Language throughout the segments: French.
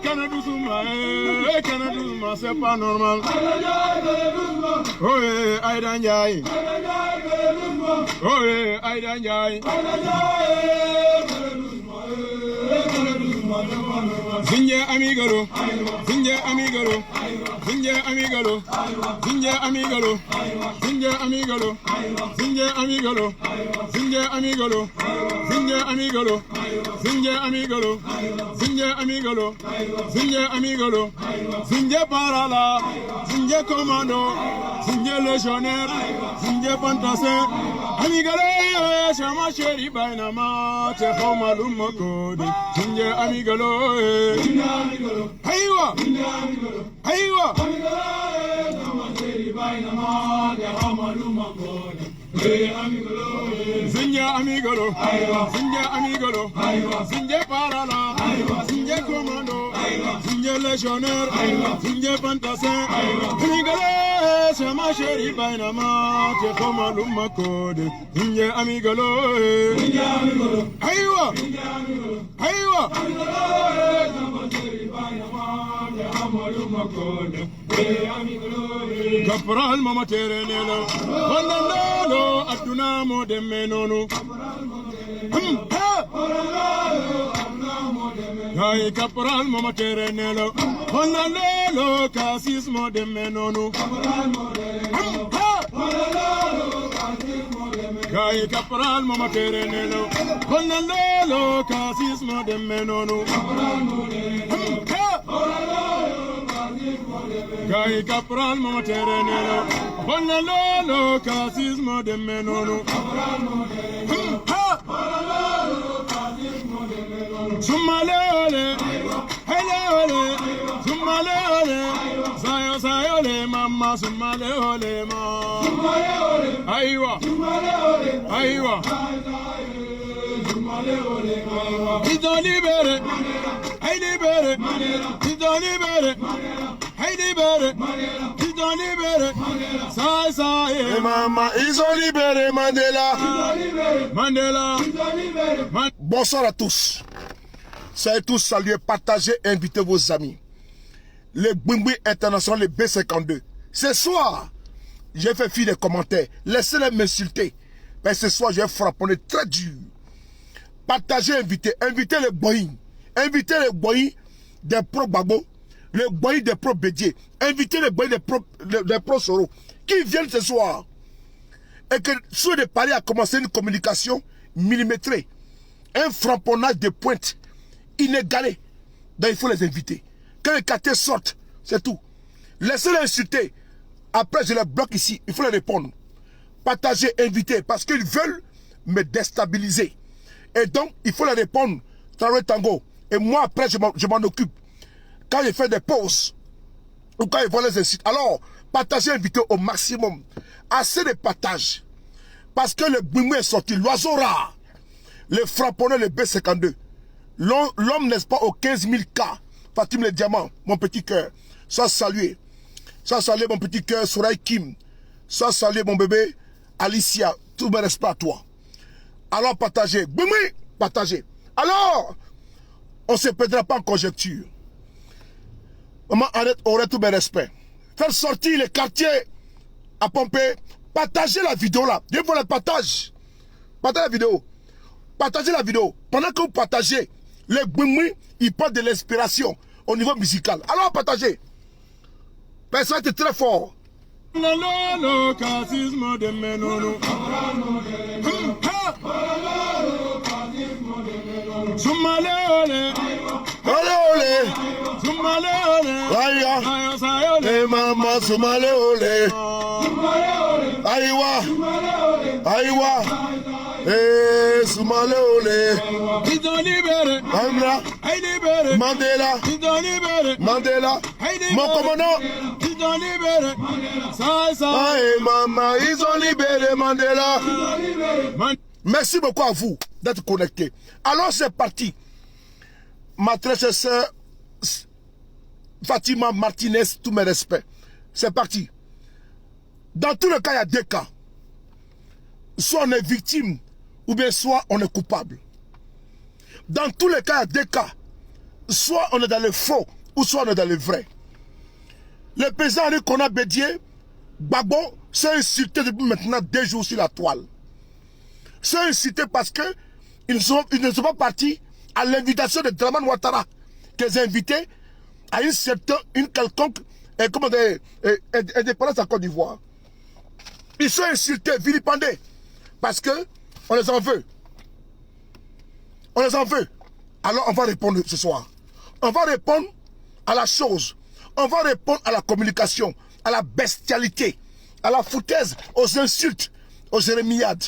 Canadou, c'est pas normal. Oui, Aïda Ndiaye. Oui, Aïda Ndiaye. Zinje amigalo, Zinje amigalo, Zinje amigalo, Zinje amigalo, Zinje amigalo, Zinje amigalo, Zinje amigalo, Zinje amigalo, Zinje amigalo, Zinje amigalo, Zinje amigalo, Zinje parala, Zinje commando, Zinje légionnaire, Zinje fantassin, amigalo, chama chéri bainama, te homalum makodi, Zinje amigalo, Aywa, Aywa, Zinja amigalo, Zinja amigalo, Zinja parala, Zinja commando, Zinja légionnaire, Zinja fantassin, amigalo, chama chéri bainama, te homalum makodi, Zinja amigalo, Aywa, Aywa. Kapral mama terenelo, bandalo aduna mo de menonu. Hey, kapral mama terenelo, bandalo kasis mo de menonu. Hey, kapral mama terenelo, bandalo kasis mo de menonu. Gai capral mo terenelo, bonalo casismo de menono. Sumale, hele, sumale, sayo, mama, sumale, ma. Aywa, aywa. Ils ont libéré, ils ont libéré. Ils ont libéré, ça, et maman, ils ont libéré Mandela. Bonsoir à tous. Soyez tous salués, partagez, invitez vos amis. Les Boumbouis internationaux, les B52. Ce soir, j'ai fait fi des commentaires. Laissez-les m'insulter. Mais ce soir, je vais frapper très dur. Partagez, invitez les Boeing. Invitez les Boeing des pro-Gbagbo. Les boys des pro Bédier, invitez les boys des pro Soro, qui viennent ce soir. Et que sur de Paris a commencé une communication millimétrée. Un frapponnage de pointe inégalé. Donc il faut les inviter. Quand les quartiers sortent, c'est tout. Laissez-les insulter. Après, je les bloque ici. Il faut les répondre. Partagez, invitez, parce qu'ils veulent me déstabiliser. Et donc, il faut les répondre. Traoré Tango. Et moi, après, je m'en occupe. Quand il fait des pauses, ou quand il voit les insultes, alors partagez, invitez au maximum. Assez de partage. Parce que le Bouimou est sorti, l'oiseau rare, le frapponneur, le B52. L'homme n'est pas aux 15 000 cas. Fatim le diamant, mon petit cœur. Sois salué. Sois salué, mon petit cœur, Souraï Kim. Sois salué, mon bébé, Alicia. Tout me respect à toi. Alors partagez. Bouimou, partagez. Alors, on ne se perdra pas en conjecture. Maman arrête, aurait tout mes respects. Faire sortir les quartiers à pomper. Partagez la vidéo là. Je vous la partage. Partagez la vidéo. Partagez la vidéo. Pendant que vous partagez, les Bouimoui, ils parlent de l'inspiration au niveau musical. Alors partagez. Personne était très fort. Hey mama, sumale ole. Aywa. Hey, sumale ole. Ils ont libéré. Mandela. Ils ont libéré. Mandela. Mon commandant. Ils ont libéré. Ça. Hey maman, ils ont libéré Mandela. Merci beaucoup à vous d'être connectés. Alors c'est parti. Ma très chère sœur Fatima Martinez, tous mes respects. C'est parti. Dans tous les cas, il y a deux cas. Soit on est victime, ou bien soit on est coupable. Dans tous les cas, il y a deux cas. soit on est dans le faux, ou soit on est dans le vrai. Le président Henri Konan Bédié, Gbagbo, s'est insulté depuis maintenant 2 jours sur la toile. S'est insulté parce que ils ne sont pas partis à l'invitation de Dramane Ouattara, qu'ils ont invité à une quelconque indépendance en Côte d'Ivoire. Ils sont insultés, vilipendés, parce que on les en veut. On les en veut. Alors on va répondre ce soir. On va répondre à la chose. On va répondre à la communication, à la bestialité, à la foutaise, aux insultes, aux jérémiades.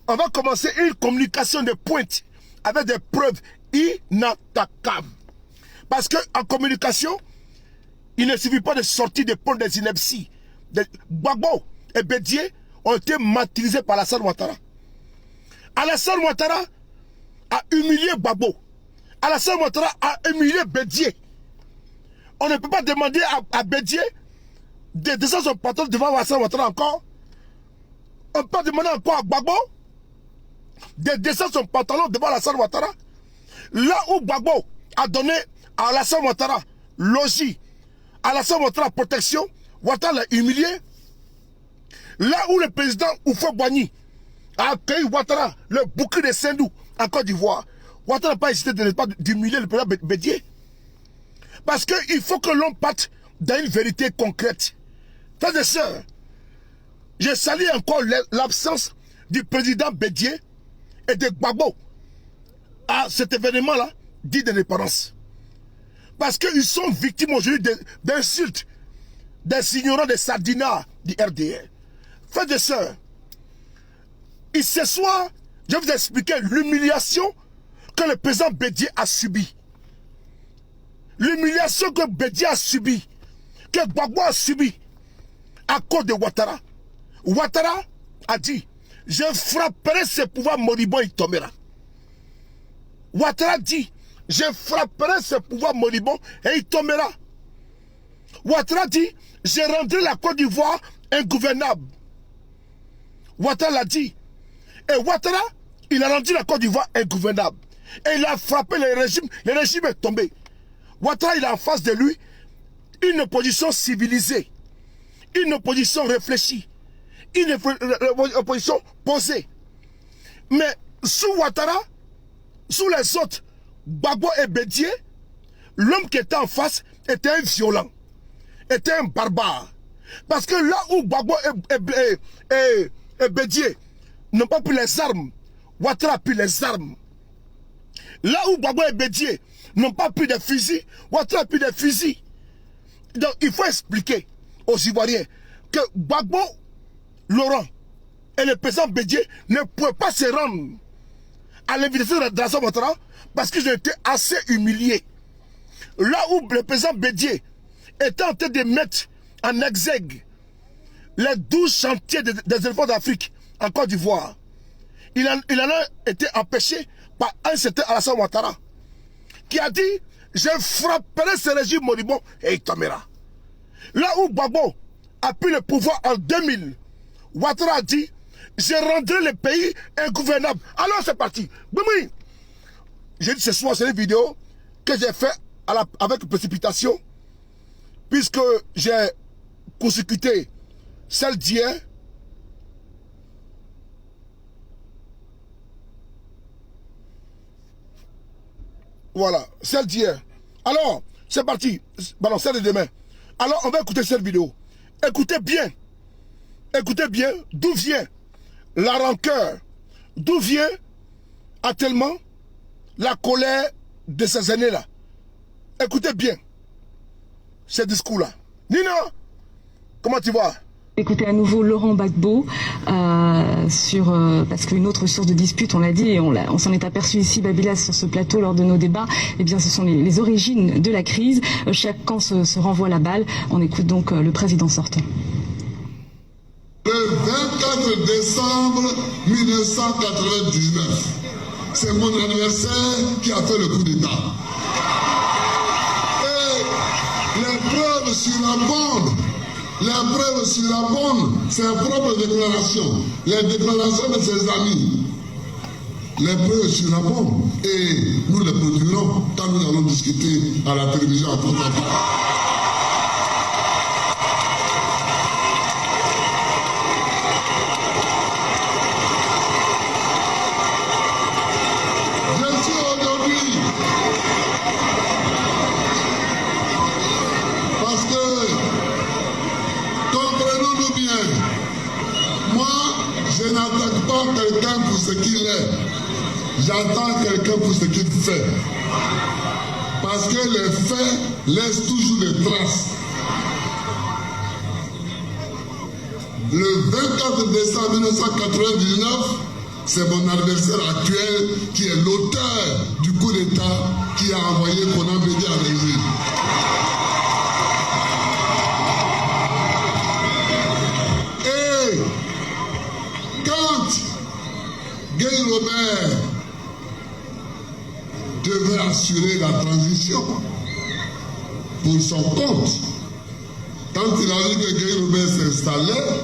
On va commencer une communication de pointe avec des preuves inattaquables. Parce qu'en communication, il ne suffit pas de sortir des ponts des inepties. Gbagbo et Bédié ont été martyrisés par Alassane Ouattara. Alassane Ouattara a humilié Gbagbo. Alassane Ouattara a humilié Bédié. On ne peut pas demander à Bédié de descendre son pantalon devant Alassane Ouattara encore. On peut pas demander encore à Gbagbo de descendre son pantalon devant Alassane Ouattara. Là où Gbagbo a donné à Alassane Ouattara logis, Alassane Ouattara protection, Ouattara l'a humilié. Là où le président Houphouët-Boigny a accueilli Ouattara, le bouclier de Sendou en Côte d'Ivoire, Ouattara n'a pas hésité d'humilier le président Bédié. Parce qu'il faut que l'on parte dans une vérité concrète. Frères et sœurs, je salue encore l'absence du président Bédié et de Gbagbo à cet événement-là dit d'indépendance. Parce qu'ils sont victimes aujourd'hui d'insultes, des ignorants, des sardinards du RDR. Frères et sœurs, et ce soir, je vais vous expliquer l'humiliation que le président Bédié a subie. L'humiliation que Bédié a subie, que Gbagbo a subie à cause de Ouattara. Ouattara a dit, je frapperai ce pouvoir moribond, il tombera. Ouattara dit, je frapperai ce pouvoir moribond et il tombera. Ouattara dit, je rendrai la Côte d'Ivoire ingouvernable. Ouattara l'a dit. Et Ouattara, il a rendu la Côte d'Ivoire ingouvernable. Et il a frappé le régime est tombé. Ouattara, il a en face de lui une opposition civilisée, une opposition réfléchie, une opposition posée. Mais sous Ouattara, sous les autres, Gbagbo et Bédié, l'homme qui était en face était un violent, était un barbare. Parce que là où Gbagbo et Bédié n'ont pas pris les armes, Ouattara a pris les armes. Là où Gbagbo et Bédié n'ont pas pris de fusils, Ouattara a pris des fusils. Donc il faut expliquer aux Ivoiriens que Gbagbo, Laurent et le président Bédié ne pouvaient pas se rendre à l'invitation de Alassane Ouattara parce qu'ils ont été assez humiliés. Là où le président Bédié était en train de mettre en exergue les 12 chantiers des éléphants d'Afrique en Côte d'Ivoire, il en a été empêché par un certain Alassane Ouattara qui a dit je frapperai ce régime moribond et il tombera. Là où Gbagbo a pris le pouvoir en 2000, Ouattara a dit je rendrai le pays ingouvernable. Alors c'est parti. Oui. J'ai dit ce soir, c'est une vidéo que j'ai fait avec précipitation, puisque j'ai consécuté celle d'hier. Voilà, celle d'hier. Alors, c'est parti. Pardon, celle de demain. Alors, on va écouter cette vidéo. Écoutez bien d'où vient la rancœur, d'où vient actuellement la colère de ces années-là. Écoutez bien ces discours-là. Nina, comment tu vas? Écoutez à nouveau Laurent Gbagbo parce qu'une autre source de dispute, on l'a dit et on s'en est aperçu ici, Babila, sur ce plateau lors de nos débats. Eh bien, ce sont les origines de la crise. Chaque camp se renvoie la balle. On écoute donc le président sortant. Le 24 décembre 1999, c'est mon anniversaire qui a fait le coup d'État. Et les preuves surabondent. Les preuves surabondent, ses propres déclarations, les déclarations de ses amis. Les preuves surabondent. Et nous les produirons quand nous allons discuter à la télévision à votre part. Je n'attaque pas quelqu'un pour ce qu'il est. J'attends quelqu'un pour ce qu'il fait. Parce que les faits laissent toujours des traces. Le 24 décembre 1999, c'est mon adversaire actuel qui est l'auteur du coup d'État qui a envoyé Konan Bédié à l'exil. Et quand Guy Robert devait assurer la transition pour son compte, quand il a vu que Guy Robert s'installait,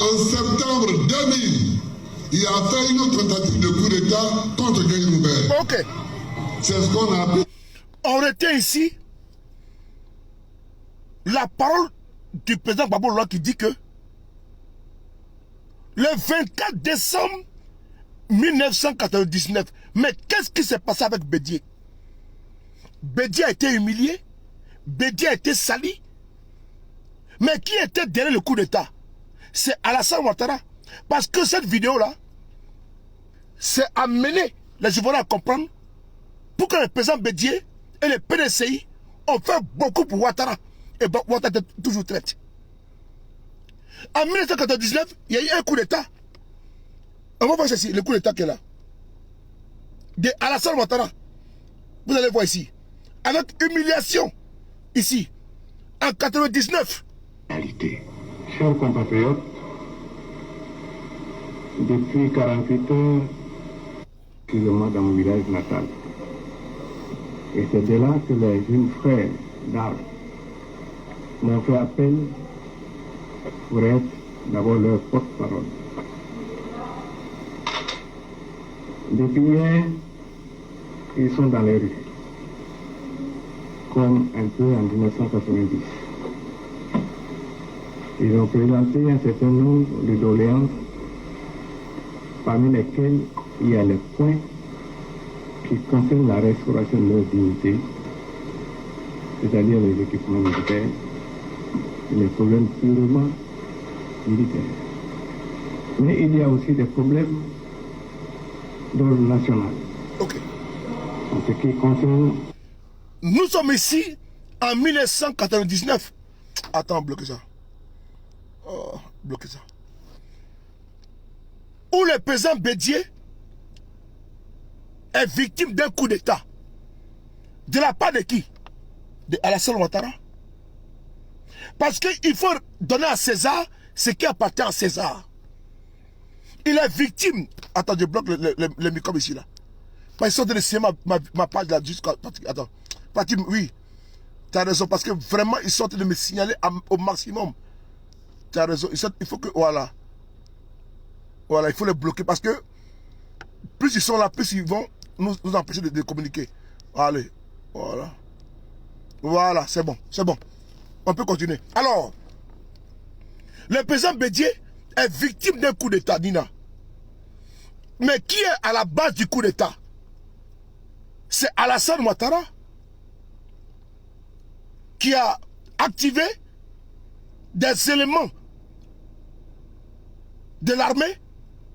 en septembre 2000, il a fait une autre tentative de coup d'État contre Guy Robert. Ok. C'est ce qu'on a appelé. On retient ici la parole du président Gbagbo Lolo qui dit que le 24 décembre 1999, mais qu'est-ce qui s'est passé avec Bédié? Bédié a été humilié, Bédié a été sali. Mais qui était derrière le coup d'État? C'est Alassane Ouattara. Parce que cette vidéo-là, c'est amener les Ivoiriens à comprendre pour que le président Bédié et le PDCI ont fait beaucoup pour Ouattara. Et Ouattara était toujours traite. En 1999, il y a eu un coup d'État. On va voir ceci, le coup d'État qui est là. De Alassane Ouattara. Vous allez voir ici. Avec humiliation. Ici. En 1999. Réalité. Chers compatriotes, depuis 48 heures, excusez-moi, dans mon village natal. Et c'est de là que les jeunes frères d'armes m'ont fait appel pour être d'abord leur porte-parole. Depuis hier, ils sont dans les rues, comme un peu en 1990. Ils ont présenté un certain nombre de doléances, parmi lesquelles il y a les points qui concernent la restauration de leur dignité, c'est-à-dire les équipements militaires, et les problèmes purement militaires. Mais il y a aussi des problèmes d'ordre national. Ok. En ce qui concerne... Nous sommes ici en 1999. Attends, bloquez ça. Oh, bloquez ça. Où le président Bédié est victime d'un coup d'État. De la part de qui? De Alassane Ouattara. Parce qu'il faut donner à César ce qui appartient à César. Il est victime. Attends, je bloque le micro ici là. Parce qu'ils sont de signer ma page là jusqu'à... Attends. Oui. Tu as raison. Parce que vraiment, ils sont en train de me signaler au maximum. Tu as raison. Il faut que... Voilà. Voilà, il faut les bloquer. Parce que plus ils sont là, plus ils vont nous empêcher de communiquer. Allez. Voilà. Voilà, c'est bon. C'est bon. On peut continuer. Alors, le président Bédié est victime d'un coup d'État, Nina. Mais qui est à la base du coup d'État? C'est Alassane Ouattara qui a activé des éléments de l'armée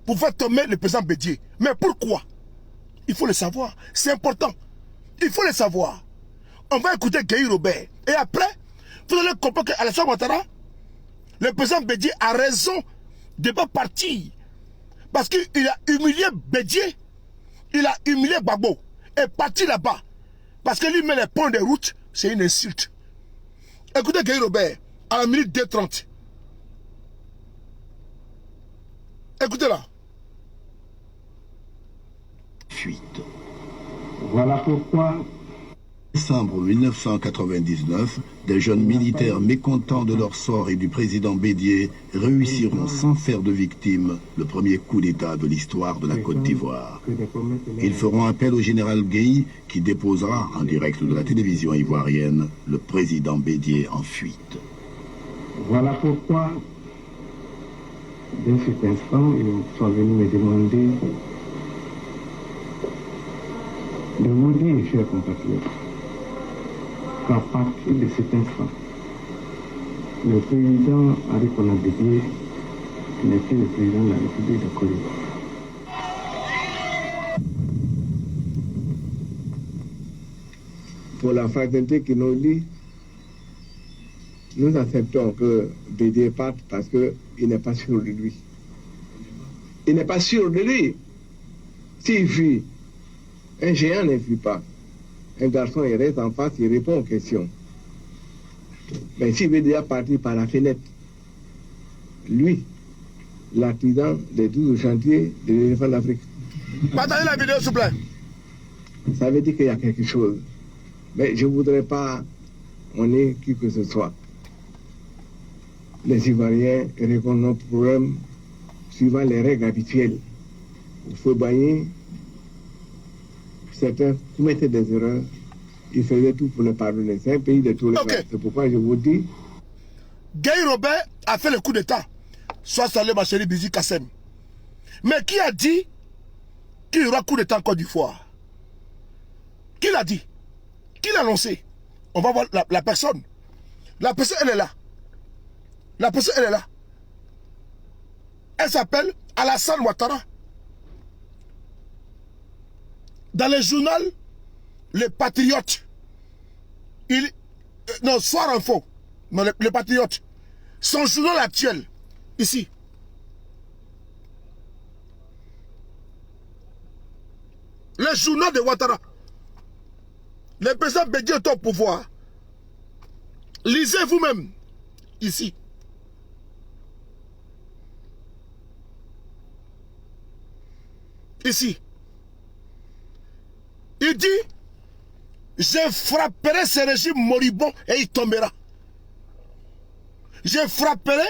pour faire tomber le président Bédié. Mais pourquoi? Il faut le savoir. C'est important. Il faut le savoir. On va écouter Guy Robert. Et après, vous allez comprendre qu'Alassane Ouattara, le président Bédié a raison de ne pas partir. Parce qu'il a humilié Bédié. Il a humilié Gbagbo. Et parti là-bas. Parce que lui met les ponts de route, c'est une insulte. Écoutez Guy Robert, à la minute 2:30. Écoutez-la. Fuite. Voilà pourquoi... Décembre 1999, des jeunes militaires mécontents de leur sort et du président Bédié réussiront sans faire de victimes le premier coup d'État de l'histoire de la Côte d'Ivoire. Ils feront appel au général Gueye qui déposera en direct de la télévision ivoirienne le président Bédié en fuite. Voilà pourquoi, dès cet instant, ils sont venus me demander de vous dire, chers compatriotes, qu'à partir de cet instant, le président Henri Konan Bédié n'est plus le président de la République de Côte d'Ivoire. Pour la fraternité qui nous lie, nous acceptons que Bédié parte parce qu'il n'est pas sûr de lui. Il n'est pas sûr de lui. S'il fuit, un géant ne fuit pas. Un garçon, il reste en face, il répond aux questions. Mais s'il veut déjà partir par la fenêtre, lui, l'artisan des 12 chantiers de l'éléphant d'Afrique. Partagez la vidéo, s'il vous plaît. Ça veut dire qu'il y a quelque chose. Mais je ne voudrais pas on est qui que ce soit. Les Ivoiriens répondent à nos problèmes suivant les règles habituelles. Il faut baigner. Certains commettaient des erreurs. Ils faisaient tout pour les pardonner. C'est un pays de tolérance. Okay. C'est pourquoi je vous dis. Gueye Robert a fait le coup d'État. Soit salué ma chérie Bizi Kassem. Mais qui a dit qu'il y aura coup d'État en Côte d'Ivoire? Qui l'a dit? Qui l'a annoncé? On va voir la personne. La personne, elle est là. La personne, elle est là. Elle s'appelle Alassane Ouattara. Dans le journal Les Patriotes, non, Soir Info, non, les Patriotes, son journal actuel, ici. Le journal de Ouattara. Le président Bédié est au pouvoir. Lisez vous-même, ici. Ici. Il dit, je frapperai ce régime moribond et il tombera. Je frapperai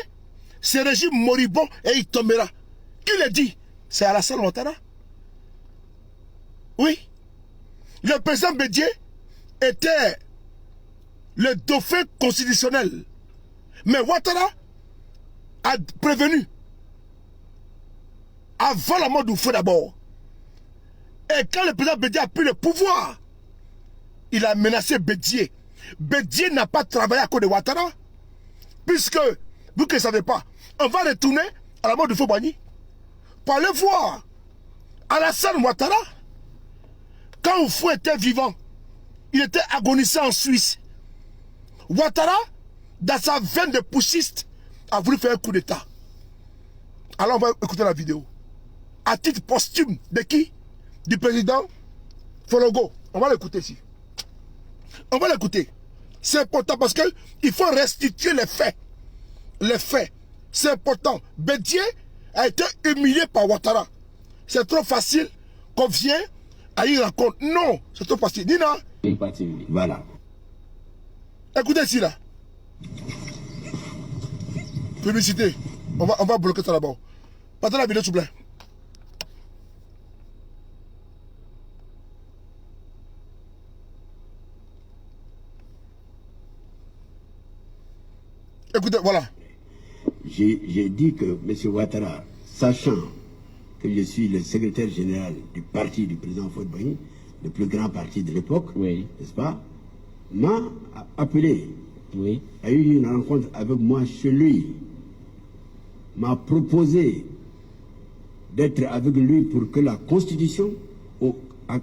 ce régime moribond et il tombera. Qui le dit? C'est Alassane Ouattara. Oui. Le président Bédié était le dauphin constitutionnel. Mais Ouattara a prévenu avant la mort du feu d'abord. Et quand le président Bédié a pris le pouvoir, il a menacé Bédié. Bédié n'a pas travaillé à cause de Ouattara. Puisque, vous ne le savez pas, on va retourner à la mort du feu Boigny. Pour aller voir Alassane Ouattara. Quand Oufou était vivant, il était agonisé en Suisse. Ouattara, dans sa veine de putschiste, a voulu faire un coup d'État. Alors on va écouter la vidéo. À titre posthume de qui? Du président Fologo. On va l'écouter ici. On va l'écouter. C'est important parce qu'il faut restituer les faits. Les faits. C'est important. Bédié a été humilié par Ouattara. C'est trop facile qu'on vient à y raconter. Non, c'est trop facile. Nina. Voilà. Écoutez ici là. Publicité. On va bloquer ça là-bas. Partez la vidéo s'il vous plaît. Écoutez, voilà. J'ai dit que M. Ouattara, sachant que je suis le secrétaire général du parti du président Faure-Boigny, le plus grand parti de l'époque, oui, n'est-ce pas, m'a appelé, oui, a eu une rencontre avec moi chez lui, m'a proposé d'être avec lui pour que la Constitution,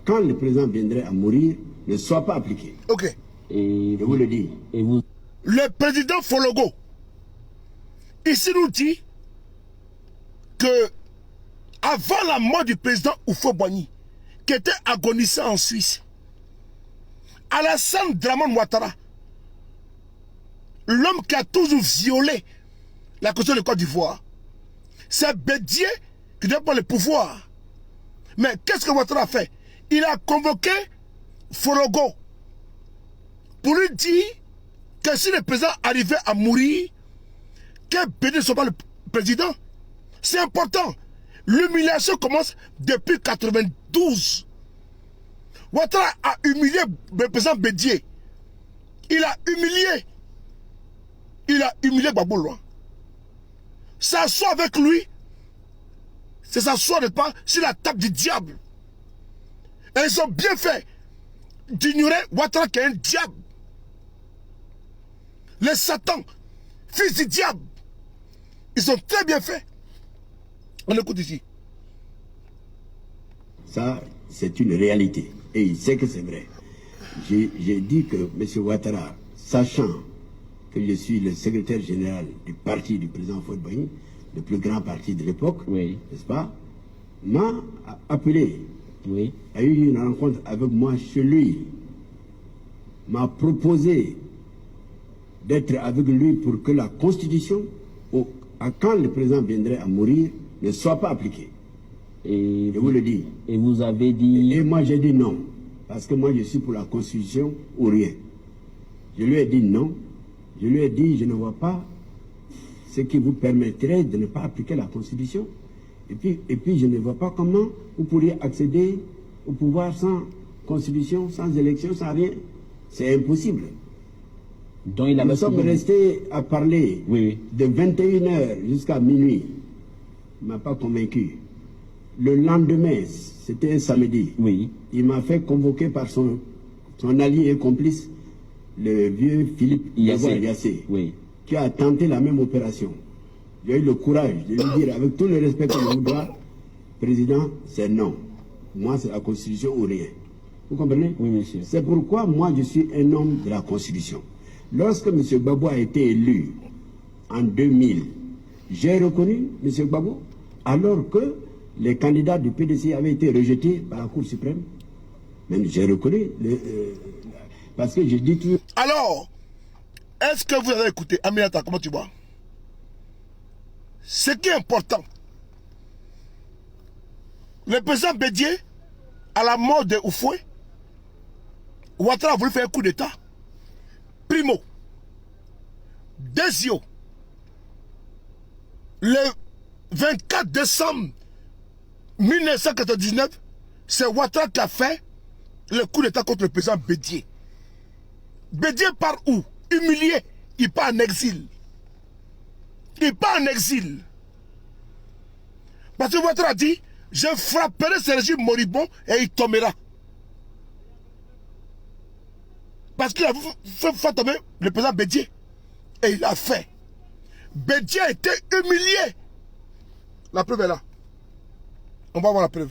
quand le président viendrait à mourir, ne soit pas appliquée. Ok. Et je vous le dis. Et vous... Le président Fologo, ici nous dit que avant la mort du président Houphouët-Boigny, qui était agonisé en Suisse, Alassane Dramane Ouattara, l'homme qui a toujours violé la Constitution de Côte d'Ivoire, c'est Bédié qui doit prendre le pouvoir. Mais qu'est-ce que Ouattara a fait? Il a convoqué Fologo pour lui dire que si le président arrivait à mourir, que Bédié ne soit pas le président. C'est important. L'humiliation commence depuis 92. Ouattara a humilié le président Bédié. Il a humilié Gbagbo Loin. S'asseoir avec lui, c'est s'asseoir de pas sur la table du diable. Et ils ont bien fait d'ignorer Ouattara qui est un diable. Les Satan, fils du diable, ils ont très bien fait. On écoute ici. Ça, c'est une réalité. Et il sait que c'est vrai. J'ai dit que M. Ouattara, sachant que je suis le secrétaire général du parti du président Faure-Bagny, le plus grand parti de l'époque, oui, n'est-ce pas, m'a appelé, oui, a eu une rencontre avec moi chez lui, m'a proposé d'être avec lui pour que la Constitution, quand le président viendrait à mourir, ne soit pas appliquée. Et je vous le dis. Et vous avez dit... Et moi j'ai dit non, parce que moi je suis pour la Constitution ou rien. Je lui ai dit non, je lui ai dit je ne vois pas ce qui vous permettrait de ne pas appliquer la Constitution. Et puis je ne vois pas comment vous pourriez accéder au pouvoir sans Constitution, sans élection, sans rien. C'est impossible. Donc il Nous sommes restés à parler de 21h jusqu'à minuit. Il ne m'a pas convaincu. Le lendemain, c'était un samedi, il m'a fait convoquer par son allié et complice, le vieux Philippe Yassé, qui a tenté la même opération. J'ai eu le courage de lui dire, avec tout le respect que je vous dois, président, c'est non. Moi, c'est la Constitution ou rien. Vous comprenez? Oui, monsieur. C'est pourquoi moi, je suis un homme de la Constitution. Lorsque M. Gbagbo a été élu en 2000, j'ai reconnu M. Gbagbo, alors que les candidats du PDC avaient été rejetés par la Cour suprême. Même j'ai reconnu, parce que j'ai dit tout. Alors, est-ce que vous avez écouté Aminata, comment tu vois? Ce qui est important, le président Bédié, à la mort de Oufoué, Ouattara a voulu faire un coup d'État. Primo. Deuxièmement, le 24 décembre 1999, c'est Ouattara qui a fait le coup d'État contre le président Bédié. Bédié part où? Humilié. Il part en exil. Il part en exil. Parce que Ouattara a dit, je frapperai ce régime moribond et il tombera. Parce qu'il a fait tomber le président Bédié. Et il l'a fait. Bédié a été humilié. La preuve est là. On va voir la preuve.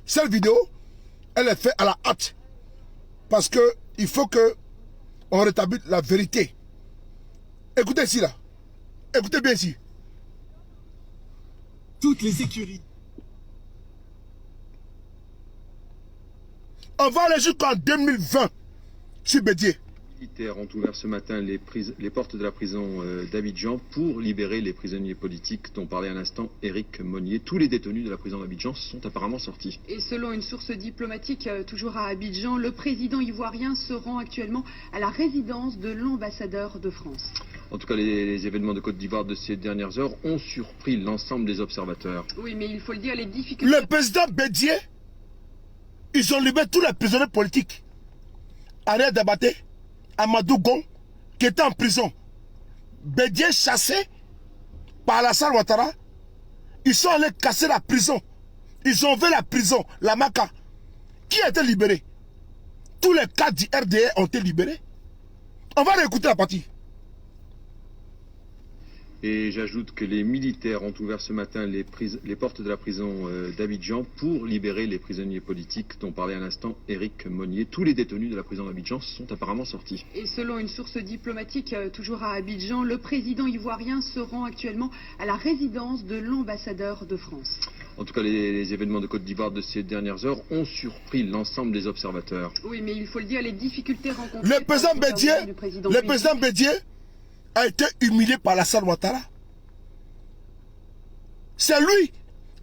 Cette vidéo, elle est faite à la hâte. Parce que il faut que on rétablisse la vérité. Écoutez ici là. Écoutez bien ici. Toutes les écuries. On va aller jusqu'en 2020. Sur Bédié. Les militaires ont ouvert ce matin les portes de la prison d'Abidjan pour libérer les prisonniers politiques dont parlait à l'instant Éric Monnier. Tous les détenus de la prison d'Abidjan sont apparemment sortis. Et selon une source diplomatique, toujours à Abidjan, le président ivoirien se rend actuellement à la résidence de l'ambassadeur de France. En tout cas, les événements de Côte d'Ivoire de ces dernières heures ont surpris l'ensemble des observateurs. Oui, mais il faut le dire, les difficultés... Le président Bédié, ils ont libéré tous les prisonniers politiques. Ariel Dabaté, Amadou Gon, qui était en prison. Bédié chassé par Alassane Ouattara. Ils sont allés casser la prison. Ils ont ouvert la prison, la Maka. Qui a été libéré? Tous les cas du RDA ont été libérés. On va réécouter la partie. Et j'ajoute que les militaires ont ouvert ce matin les portes de la prison d'Abidjan pour libérer les prisonniers politiques dont parlait à l'instant Éric Monnier. Tous les détenus de la prison d'Abidjan sont apparemment sortis. Et selon une source diplomatique, toujours à Abidjan, le président ivoirien se rend actuellement à la résidence de l'ambassadeur de France. En tout cas, les événements de Côte d'Ivoire de ces dernières heures ont surpris l'ensemble des observateurs. Oui, mais il faut le dire, les difficultés rencontrées... Le président Bédié a été humilié par Alassane Ouattara. C'est lui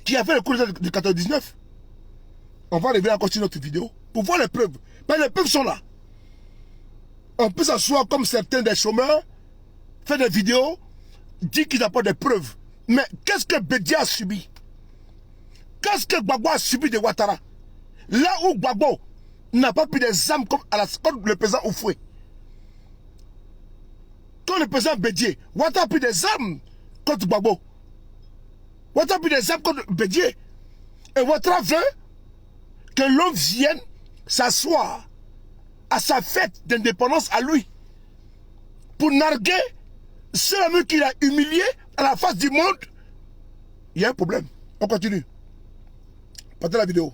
qui a fait le coup de 1999. On va revenir encore sur notre vidéo pour voir les preuves. Mais les preuves sont là. On peut s'asseoir comme certains des chômeurs, faire des vidéos, dire qu'ils n'ont pas de preuves. Mais qu'est-ce que Bédié a subi? Qu'est-ce que Gbagbo a subi de Ouattara? Là où Gbagbo n'a pas pris des armes comme le président Oufoué. Quand le président Bédié, Ouattara a pris des armes contre Gbagbo. Ouattara a pris des armes contre Bédié. Et Ouattara veut que l'homme vienne s'asseoir à sa fête d'indépendance à lui pour narguer ceux qu'il a humilié à la face du monde. Il y a un problème. On continue. Partez la vidéo.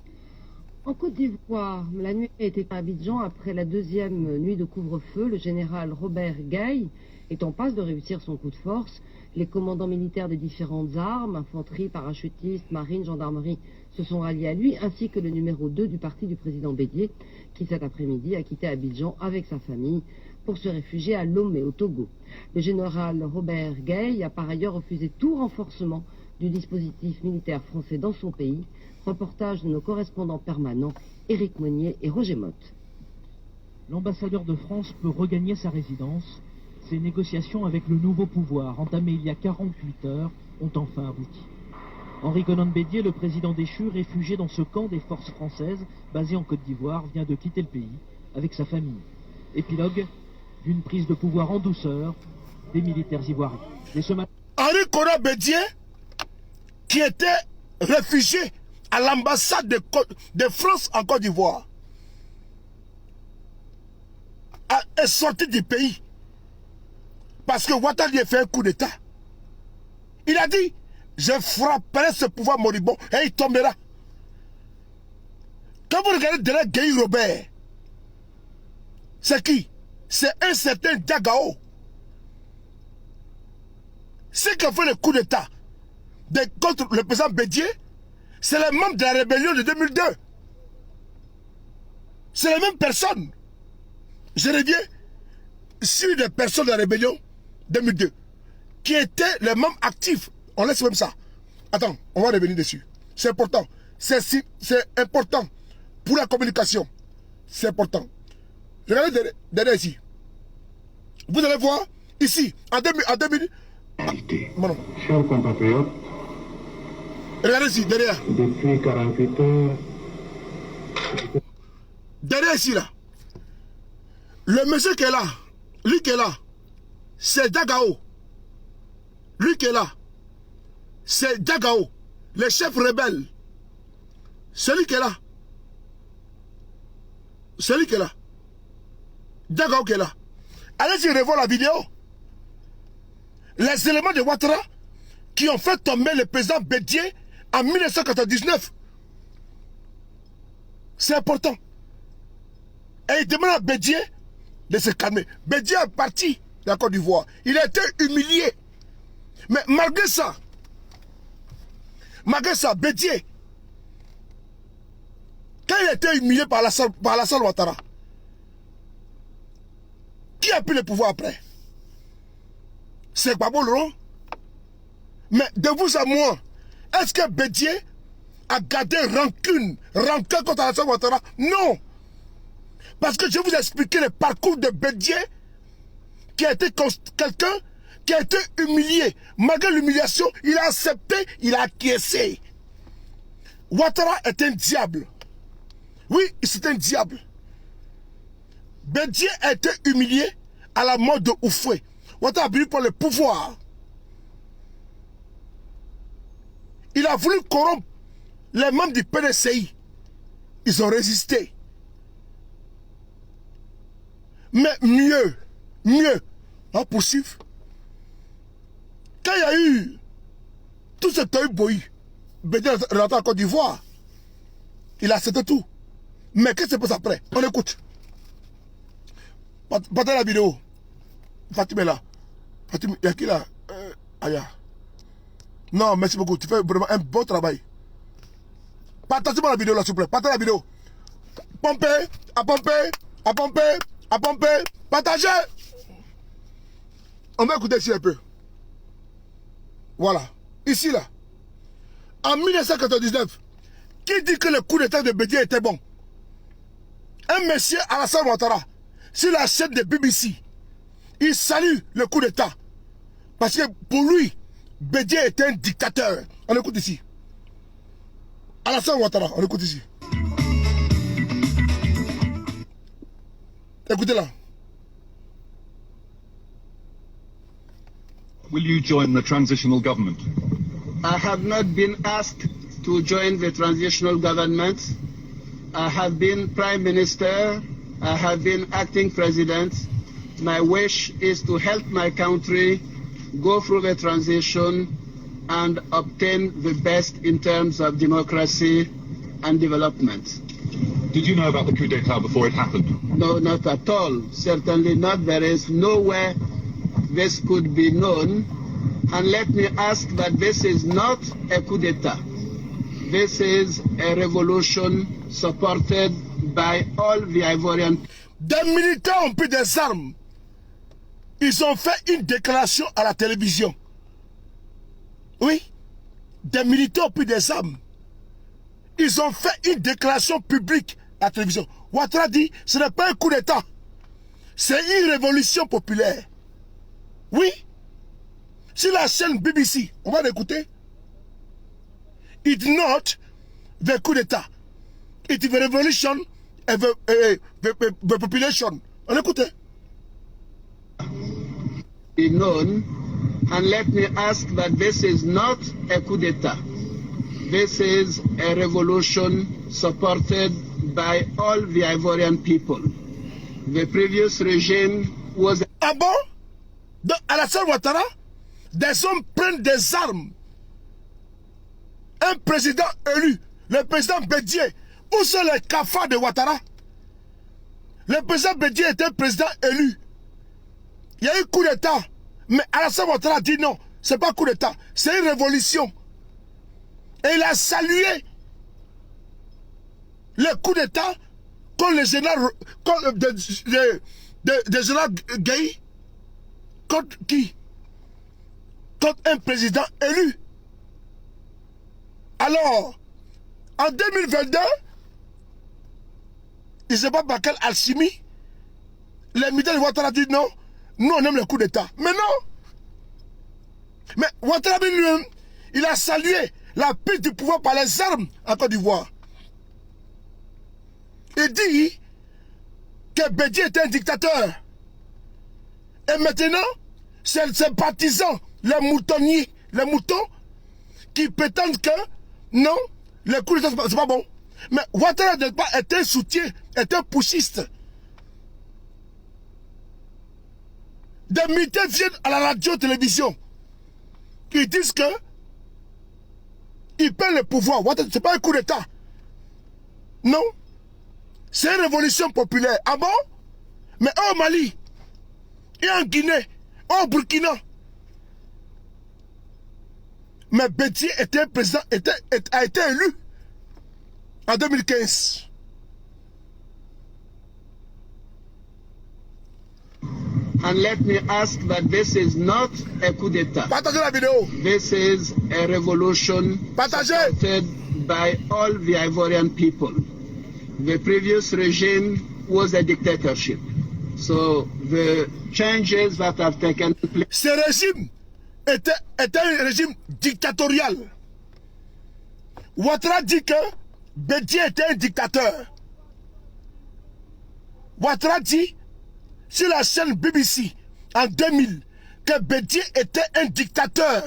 En Côte d'Ivoire, la nuit a été à Abidjan après la deuxième nuit de couvre-feu. Le général Robert Gaye est en passe de réussir son coup de force. Les commandants militaires des différentes armes, infanterie, parachutistes, marine, gendarmerie, se sont ralliés à lui, ainsi que le numéro 2 du parti du président Bédié, qui cet après-midi a quitté Abidjan avec sa famille pour se réfugier à Lomé, au Togo. Le général Robert Gaye a par ailleurs refusé tout renforcement du dispositif militaire français dans son pays. Reportage de nos correspondants permanents, Éric Monnier et Roger Motte. L'ambassadeur de France peut regagner sa résidence. Ces négociations avec le nouveau pouvoir, entamées il y a 48 heures, ont enfin abouti. Henri Konan Bédié, le président déchu, réfugié dans ce camp des forces françaises, basé en Côte d'Ivoire, vient de quitter le pays, avec sa famille. Épilogue d'une prise de pouvoir en douceur des militaires ivoiriens. Henri Konan Bédié, qui était réfugié à l'ambassade de France en Côte d'Ivoire, est sorti du pays parce que Ouattara lui a fait un coup d'État. Il a dit, je frapperai ce pouvoir moribond et il tombera. Quand vous regardez derrière Gaye Robert, c'est qui? C'est un certain Diagao. Ceux qui ont fait le coup d'État contre le président Bédié, c'est les membres de la rébellion de 2002. C'est les mêmes personnes. Je reviens sur les personnes de la rébellion 2002 qui étaient les membres actifs. On laisse même ça. Attends, on va revenir dessus. C'est important. C'est important pour la communication. C'est important. Regardez derrière ici. Vous allez voir ici, en 2000. Chers compatriotes, regardez ici, derrière. Depuis 48 heures. Derrière ici, là. Le monsieur qui est là, lui qui est là, c'est Diagao. Lui qui est là, c'est Diagao, le chef rebelle. Celui qui est là. Celui qui est là. Diagao qui est là. Allez-y revoir la vidéo. Les éléments de Ouattara qui ont fait tomber le président Bédié en 1999. C'est important. Et il demande à Bédié de se calmer. Bédié est parti de la Côte d'Ivoire. Il a été humilié. Mais malgré ça, Bédié, quand il a été humilié par Alassane Ouattara, qui a pris le pouvoir après? C'est Gbagbo Laurent. Mais de vous à moi, est-ce que Bédié a gardé rancune contre Alassane Ouattara? Non. Parce que je vous ai expliqué le parcours de Bédié, qui a été quelqu'un qui a été humilié. Malgré l'humiliation, il a accepté, il a acquiescé. Ouattara est un diable. Oui, c'est un diable. Bédié a été humilié à la mort de Oufoué. Ouattara a voulu prendre le pouvoir. Il a voulu corrompre les membres du PDCI. Ils ont résisté. Mais mieux, on poursuivre. Quand il y a eu tout ce qu'il y a eu Boï, Bédié rentre en Côte d'Ivoire, il a accepté tout. Mais qu'est-ce qui se passe après? On écoute. Partez la vidéo. Fatima est là. Fatima, il y a qui là? Aya. Non, merci beaucoup. Tu fais vraiment un bon travail. Partagez-moi la vidéo là, s'il vous plaît. Partagez la vidéo. Pompez, à pomper, à pomper, à pomper. Partagez. On va écouter ici un peu. Voilà. Ici là. En 1999, qui dit que le coup d'état de Bédié était bon? Un monsieur Alassane Ouattara sur la chaîne de BBC, il salue le coup d'État. Parce que pour lui, Bédié était un dictateur. On écoute ici. Alassane Ouattara, on écoute ici. Écoutez là. Will you join the transitional government? I have not been asked to join the transitional government. I have been Prime Minister. I have been acting President. My wish is to help my country go through the transition and obtain the best in terms of democracy and development. Did you know about the coup d'etat before it happened? No, not at all. Certainly not. There is nowhere this could be known. And let me ask that this is not a coup d'etat. This is a revolution supported by all the Ivorian. Des militaires ont pris des armes. Ils ont fait une déclaration à la télévision. Oui, des militaires ont pris des armes. Ils ont fait une déclaration publique à la télévision. Ouattara dit, ce n'est pas un coup d'État. C'est une révolution populaire. Oui. Sur la chaîne BBC, on va l'écouter. It's not the coup d'État. It's the revolution of the population. On écoute. Be known, and let me ask that this is not a coup d'État. This is a revolution supported by all the Ivorian people. The previous regime was... Ah bon? Alassane Ouattara, des hommes prennent des armes. Un président élu, le président Bédié, où sont les cafards de Ouattara? Le président Bédié était un président élu. Il y a eu coup d'État. Mais Alassane Ouattara dit non, ce n'est pas coup d'État, c'est une révolution. Et il a salué le coup d'État contre le général, de général Gueye. Contre qui? Contre un président élu. Alors, en 2022, il ne sait pas par quelle alchimie, les militaires de Ouattara disent non, nous on aime le coup d'État. Mais non. Mais Ouattara lui-même, il a salué la prise du pouvoir par les armes en Côte d'Ivoire. Il dit que Bédié était un dictateur. Et maintenant, c'est ses partisans, les moutonniers, les moutons, qui prétendent que non, le coup d'État, c'est pas bon. Mais Ouattara est un soutien, est un putschiste. Des militaires viennent à la radio-télévision. Ils disent que ils prennent le pouvoir. C'est pas un coup d'État. Non. C'est une révolution populaire. Ah bon? Mais au Mali, et en Guinée, au Burkina. Mais Bédié était président, a été élu en 2015. And let me ask that this is not a coup d'État. Partagez la vidéo. This is a revolution supported by all the Ivorian people. The previous regime was a dictatorship. So the changes that have taken place... Ce régime était un régime dictatorial. Ouattara dit que Bédié était un dictateur. Ouattara dit sur la chaîne BBC en 2000 que Bédié était un dictateur.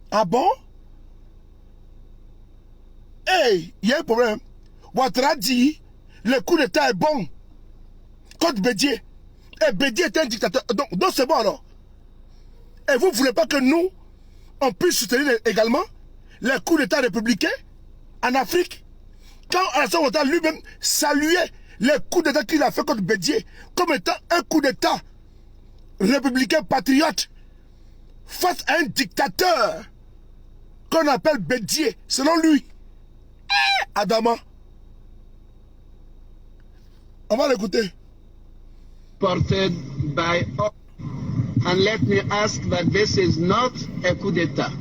Ah bon? Hey, il y a un problème. Ouattara dit le coup d'État est bon contre Bédié. Et Bédié était un dictateur. Donc c'est bon alors. Et vous ne voulez pas que nous, on puisse soutenir également les coups d'État républicains en Afrique? Quand Alassane Ouattara lui-même saluait les coups d'État qu'il a fait contre Bédié comme étant un coup d'État républicain patriote face à un dictateur qu'on appelle Bédié, selon lui. Adama. On va l'écouter. Ported by all. And let me ask that this is not a coup d'État.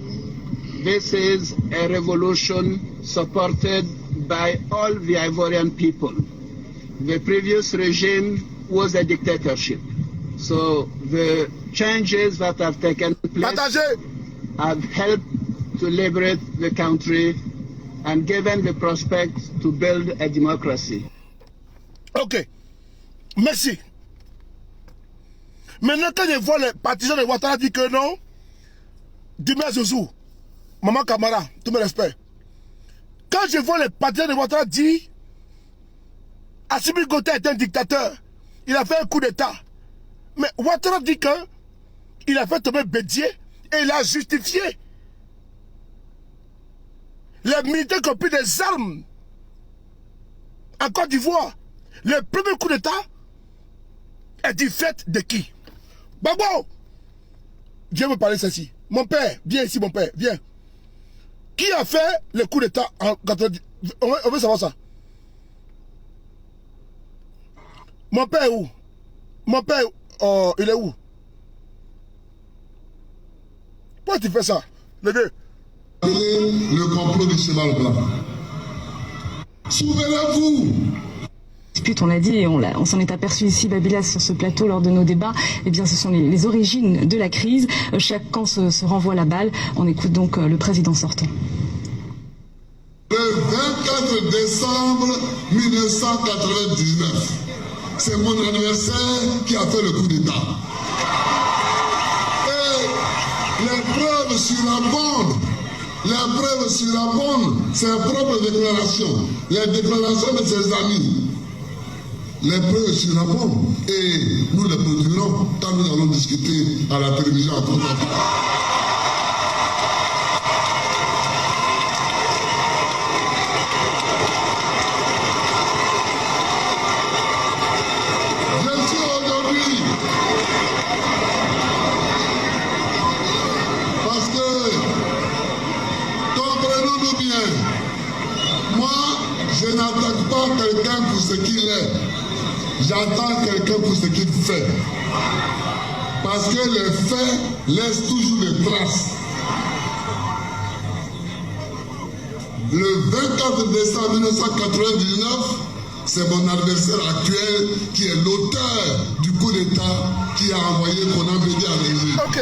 This is a revolution supported by all the Ivorian people. the previous regime was a dictatorship. So the changes that have taken place have helped to liberate the country and given the prospect to build a democracy. Ok, merci. Maintenant, quand je vois les partisans de Ouattara dire que non, Dumia Zouzou, Maman Camara, tout mes respects. Quand je vois les partisans de Ouattara dire Assimi Goïta est un dictateur, il a fait un coup d'État. Mais Ouattara dit qu'il a fait tomber Bédié et il a justifié. Les militaires qui ont pris des armes en Côte d'Ivoire. Le premier coup d'État est du fait de qui? Babo, viens me parler ceci. Mon père, viens ici mon père, viens. Qui a fait le coup d'État en 90? On veut savoir ça. Mon père est où? Mon père, il est où? Pourquoi tu fais ça? Les deux. Le complot du cheval blanc. Souvenez-vous. On l'a dit et on s'en est aperçu ici, Babylas, sur ce plateau lors de nos débats. Eh bien, ce sont les origines de la crise. Chaque camp se renvoie la balle. On écoute donc le président sortant. Le 24 décembre 1999, c'est mon anniversaire qui a fait le coup d'État. Et les preuves surabondent. Les preuves surabondent. Ses propres déclarations. Les déclarations de ses amis. Les preuves surabondent. Et nous les produirons quand nous allons discuter à la télévision en Côte d'Ivoire. Je n'attaque pas quelqu'un pour ce qu'il est. J'attaque quelqu'un pour ce qu'il fait. Parce que les faits laissent toujours des traces. Le 24 décembre 1999, c'est mon adversaire actuel qui est l'auteur du coup d'État qui a envoyé Konan Bédié à l'exil. Ok.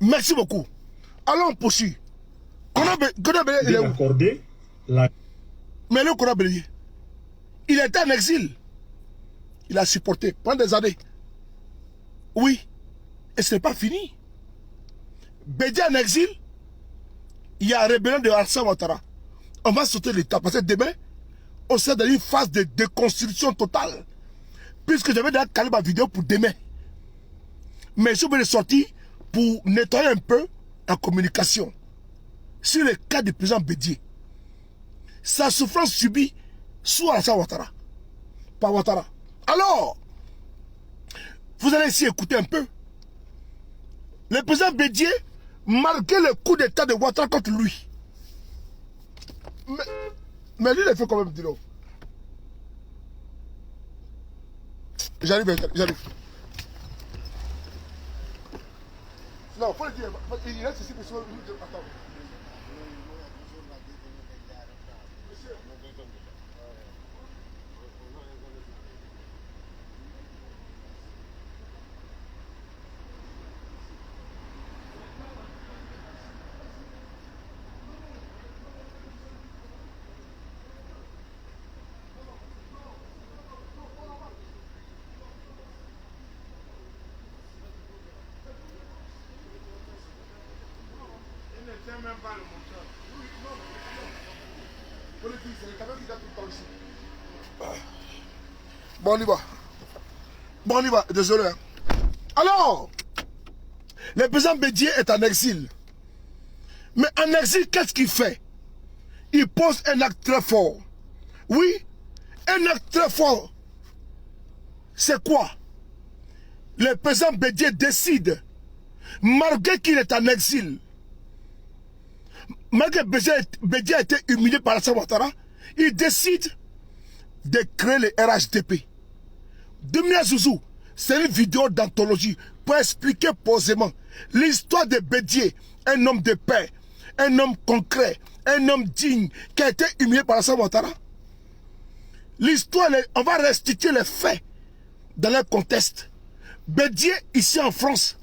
Merci beaucoup. Allons poursuivre. Il est accordé mais le Konan Bédié, il était en exil. Il a supporté pendant des années. Oui. Et ce n'est pas fini. Bédié en exil, il y a un rébellion de Alassane Ouattara. On va sauter l'État parce que demain, on sera dans une phase de déconstruction totale. Puisque j'avais déjà calé ma vidéo pour demain. Mais je vais sortir pour nettoyer un peu la communication sur le cas du président Bédié. Sa souffrance subie sous Alassane Ouattara. Par Ouattara. Alors, vous allez ici écouter un peu. Le président Bédié, malgré le coup d'état de Ouattara contre lui. Mais lui, il a fait quand même, dis-le. J'arrive. Non, il faut le dire. Il reste ici, monsieur. Attends. Même pas le monteur. Politique, c'est le caméra qui a tout le temps ici. Bon, on y va. Désolé. Hein. Alors, le président Bédié est en exil. Mais en exil, qu'est-ce qu'il fait? Il pose un acte très fort. Oui, un acte très fort. C'est quoi? Le président Bédié décide, malgré qu'il est en exil, malgré que Bédié a été humilié par Alassane Ouattara, il décide de créer le RHDP. Dumia Zouzou, c'est une vidéo d'anthologie pour expliquer posément l'histoire de Bédié, un homme de paix, un homme concret, un homme digne qui a été humilié par Alassane Ouattara. L'histoire, on va restituer les faits dans leur contexte. Bédié, ici en France,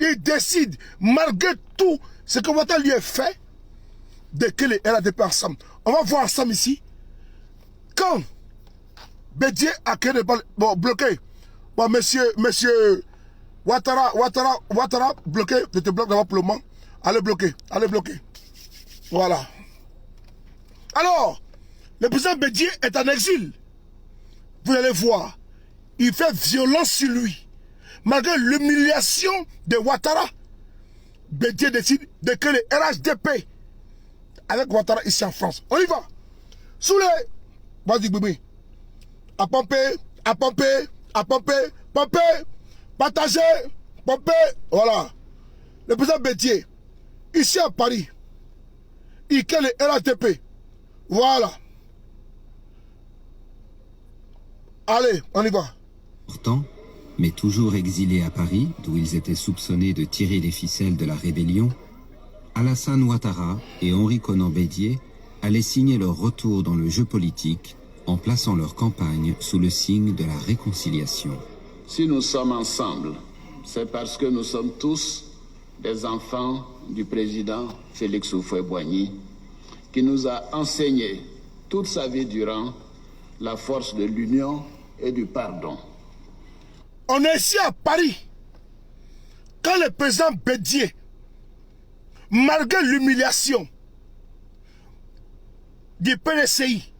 il décide, malgré tout ce que Ouattara lui a fait, de que les RADP ensemble. On va voir ensemble ici. Quand Bédié a créé bloqué. Bon, monsieur Ouattara, bloqué, je te bloque d'abord pour le moment. Allez bloquer. Voilà. Alors, le président Bédié est en exil. Vous allez voir. Il fait violence sur lui. Malgré l'humiliation de Ouattara, Bédié décide de créer le RHDP avec Ouattara ici en France. On y va. Sous les... Vas-y, Bibi. À pomper, partager, pomper. Voilà. Le président Bédié, ici à Paris, il crée le RHDP. Voilà. Allez, on y va. Pourtant, mais toujours exilés à Paris, d'où ils étaient soupçonnés de tirer les ficelles de la rébellion, Alassane Ouattara et Henri Konan Bédié allaient signer leur retour dans le jeu politique en plaçant leur campagne sous le signe de la réconciliation. Si nous sommes ensemble, c'est parce que nous sommes tous des enfants du président Félix Houphouët-Boigny, qui nous a enseigné toute sa vie durant la force de l'union et du pardon. On est ici à Paris. Quand le président Bédié, malgré l'humiliation du PDCI,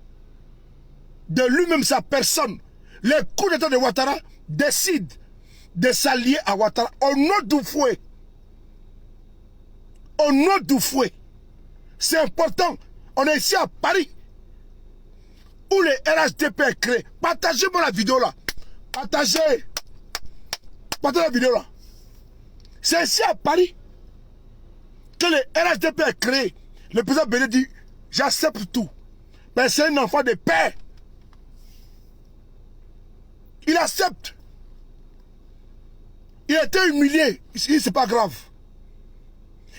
de lui-même sa personne, les coups d'État de Ouattara décide de s'allier à Ouattara au nom d'Houphouët. Au nom d'Houphouët. C'est important. On est ici à Paris, où le RHDP est créé. Partagez-moi la vidéo là. Partagez la vidéo là. C'est ici à Paris que le RHDP est créé. Le président Bédié dit, j'accepte tout. Mais c'est un enfant de paix. Il accepte. Il a été humilié. Ici, c'est pas grave.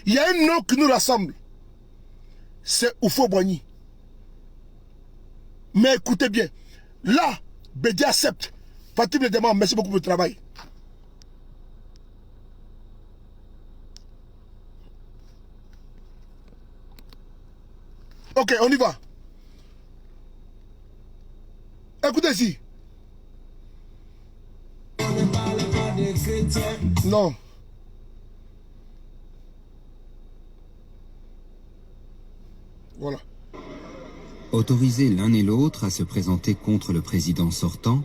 Il y a un nom qui nous rassemble. C'est Houphouët-Boigny. Mais écoutez bien. Là, Bédié accepte. Fatim le demande, merci beaucoup pour le travail. Ok, on y va. Écoutez ici. Non. Voilà. Autorisés l'un et l'autre à se présenter contre le président sortant,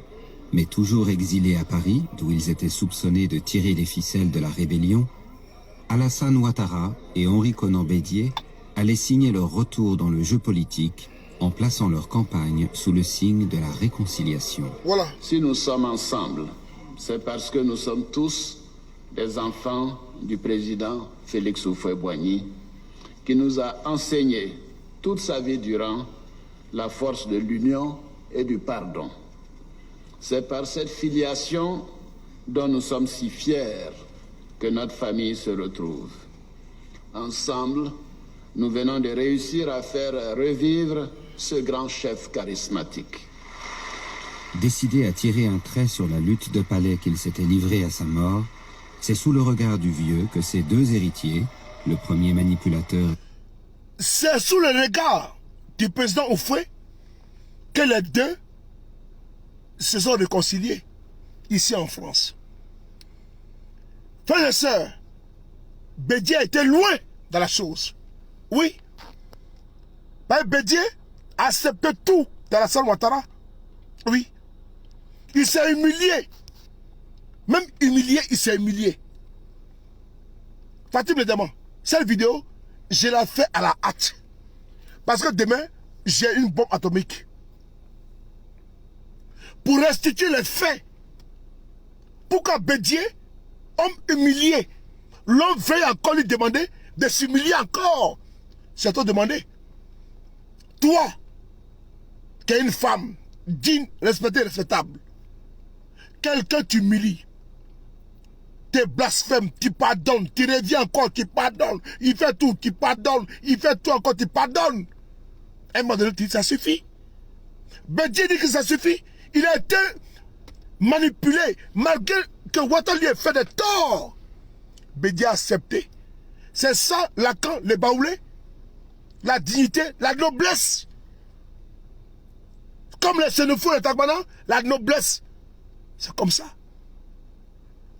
mais toujours exilés à Paris, d'où ils étaient soupçonnés de tirer les ficelles de la rébellion, Alassane Ouattara et Henri Konan Bédié allaient signer leur retour dans le jeu politique en plaçant leur campagne sous le signe de la réconciliation. Voilà. Si nous sommes ensemble, c'est parce que nous sommes tous des enfants du président Félix Houphouët-Boigny, qui nous a enseigné toute sa vie durant la force de l'union et du pardon. C'est par cette filiation dont nous sommes si fiers que notre famille se retrouve. Ensemble, nous venons de réussir à faire revivre ce grand chef charismatique. Décidé à tirer un trait sur la lutte de palais qu'il s'était livré à sa mort, c'est sous le regard du vieux que ses deux héritiers, le premier manipulateur... C'est sous le regard du président Houphouët que les deux se sont réconciliés ici en France. Frères et sœurs, Bédié était loin dans la chose. Oui. Bédié accepte tout dans la salle Ouattara. Oui. Il s'est humilié. Même humilié, il s'est humilié. Fatim le demande. Cette vidéo, je la fais à la hâte. Parce que demain, j'ai une bombe atomique. Pour restituer les faits. Pourquoi Bédié, homme humilié, l'homme veuille encore lui demander de s'humilier encore. C'est toi demander. Toi, qui es une femme digne, respectée, respectable, quelqu'un t'humilie, te blasphème, tu pardonnes, tu reviens encore, tu pardonnes, il fait tout, tu pardonnes, il fait tout encore, tu pardonnes. À un moment donné, ça suffit. Bédié dit que ça suffit. Il a été manipulé malgré que Ouattara lui ait fait des torts. Bédié a accepté. C'est ça, Lacan, les baoulés. La dignité, la noblesse. Comme les Sénéfous et les Tagbana, la noblesse. C'est comme ça.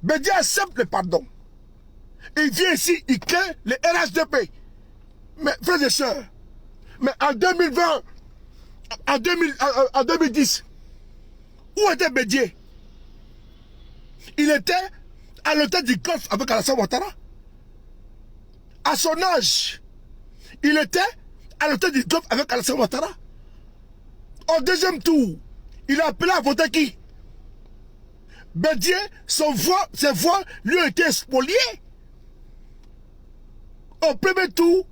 Bédié accepte le pardon. Il vient ici, il crée les RHDP. Mais frères et sœurs, mais en 2020, en 2010, où était Bédié? Il était à l'hôtel du Golfe avec Alassane Ouattara. À son âge, il était à l'hôtel du Golfe avec Alassane Ouattara. Au deuxième tour, il a appelé à voter qui? Bédié, ses voix lui ont été spoliées. Au premier tour,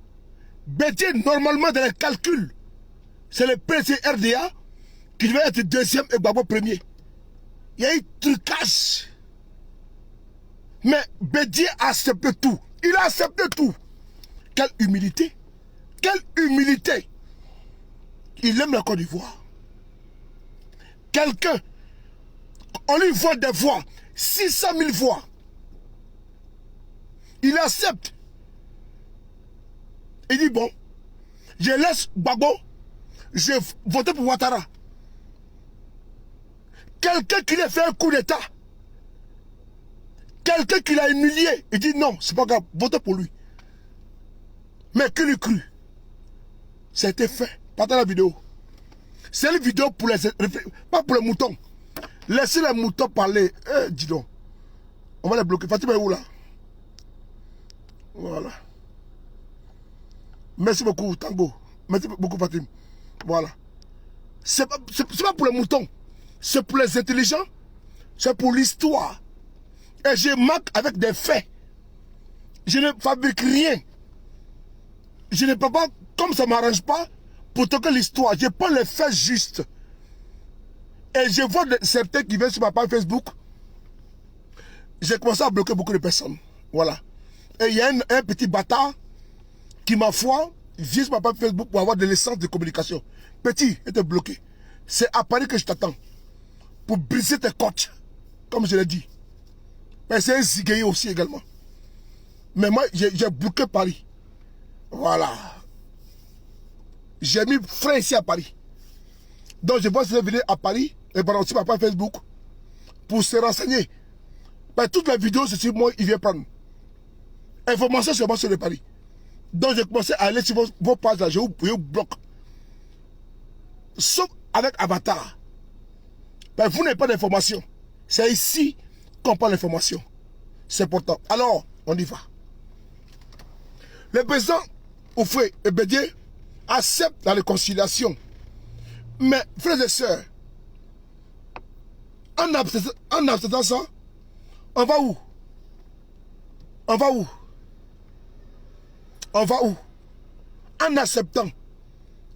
Bédié, normalement dans les calculs, c'est le PCRDA qui devait être deuxième et Gbagbo premier. Il y a eu trucage. Mais Bédié a accepté tout. Il a accepté tout. Quelle humilité. Quelle humilité. Il aime la Côte d'Ivoire. Quelqu'un, on lui voit des voix, 600 000 voix. Il accepte. Il dit bon, je laisse Gbagbo, je vote pour Ouattara. Quelqu'un qui lui a fait un coup d'État, quelqu'un qui l'a humilié, il dit non, c'est pas grave, votez pour lui. Mais qui lui crut? C'était fait. Partez la vidéo. C'est une vidéo pour les... pas pour les moutons. Laissez les moutons parler. Dis donc. On va les bloquer. Fatim est où là? Voilà. Merci beaucoup, Tango. Merci beaucoup, Fatim. Voilà. C'est pas pour les moutons. C'est pour les intelligents. C'est pour l'histoire. Et je marque avec des faits. Je ne fabrique rien. Je ne peux pas, comme ça ne m'arrange pas, pour toquer l'histoire. Je prends les faits justes. Et je vois certains qui viennent sur ma page Facebook. J'ai commencé à bloquer beaucoup de personnes. Voilà. Et il y a un petit bâtard qui, ma foi, vient sur ma page Facebook pour avoir de l'essence de communication. Petit, il était bloqué. C'est à Paris que je t'attends. Pour briser tes côtes. Comme je l'ai dit. Mais c'est un zigueillé aussi également. Mais moi, j'ai bloqué Paris. Voilà. J'ai mis frein ici à Paris. Donc je vois cette vidéo à Paris. Et pendant aussi ma page Facebook. Pour se renseigner. Mais toutes les vidéos, c'est sur moi, il vient prendre. Information seulement sur le Paris. Donc j'ai commencé à aller sur vos pages là. Je vous bloque. Sauf avec Avatar. Ben, vous n'avez pas d'information. C'est ici qu'on prend l'information. C'est important. Alors, on y va. Le président Oufoué et Bédié acceptent la réconciliation. Mais, frères et sœurs, en acceptant ça, on va où? On va où? On va où? En acceptant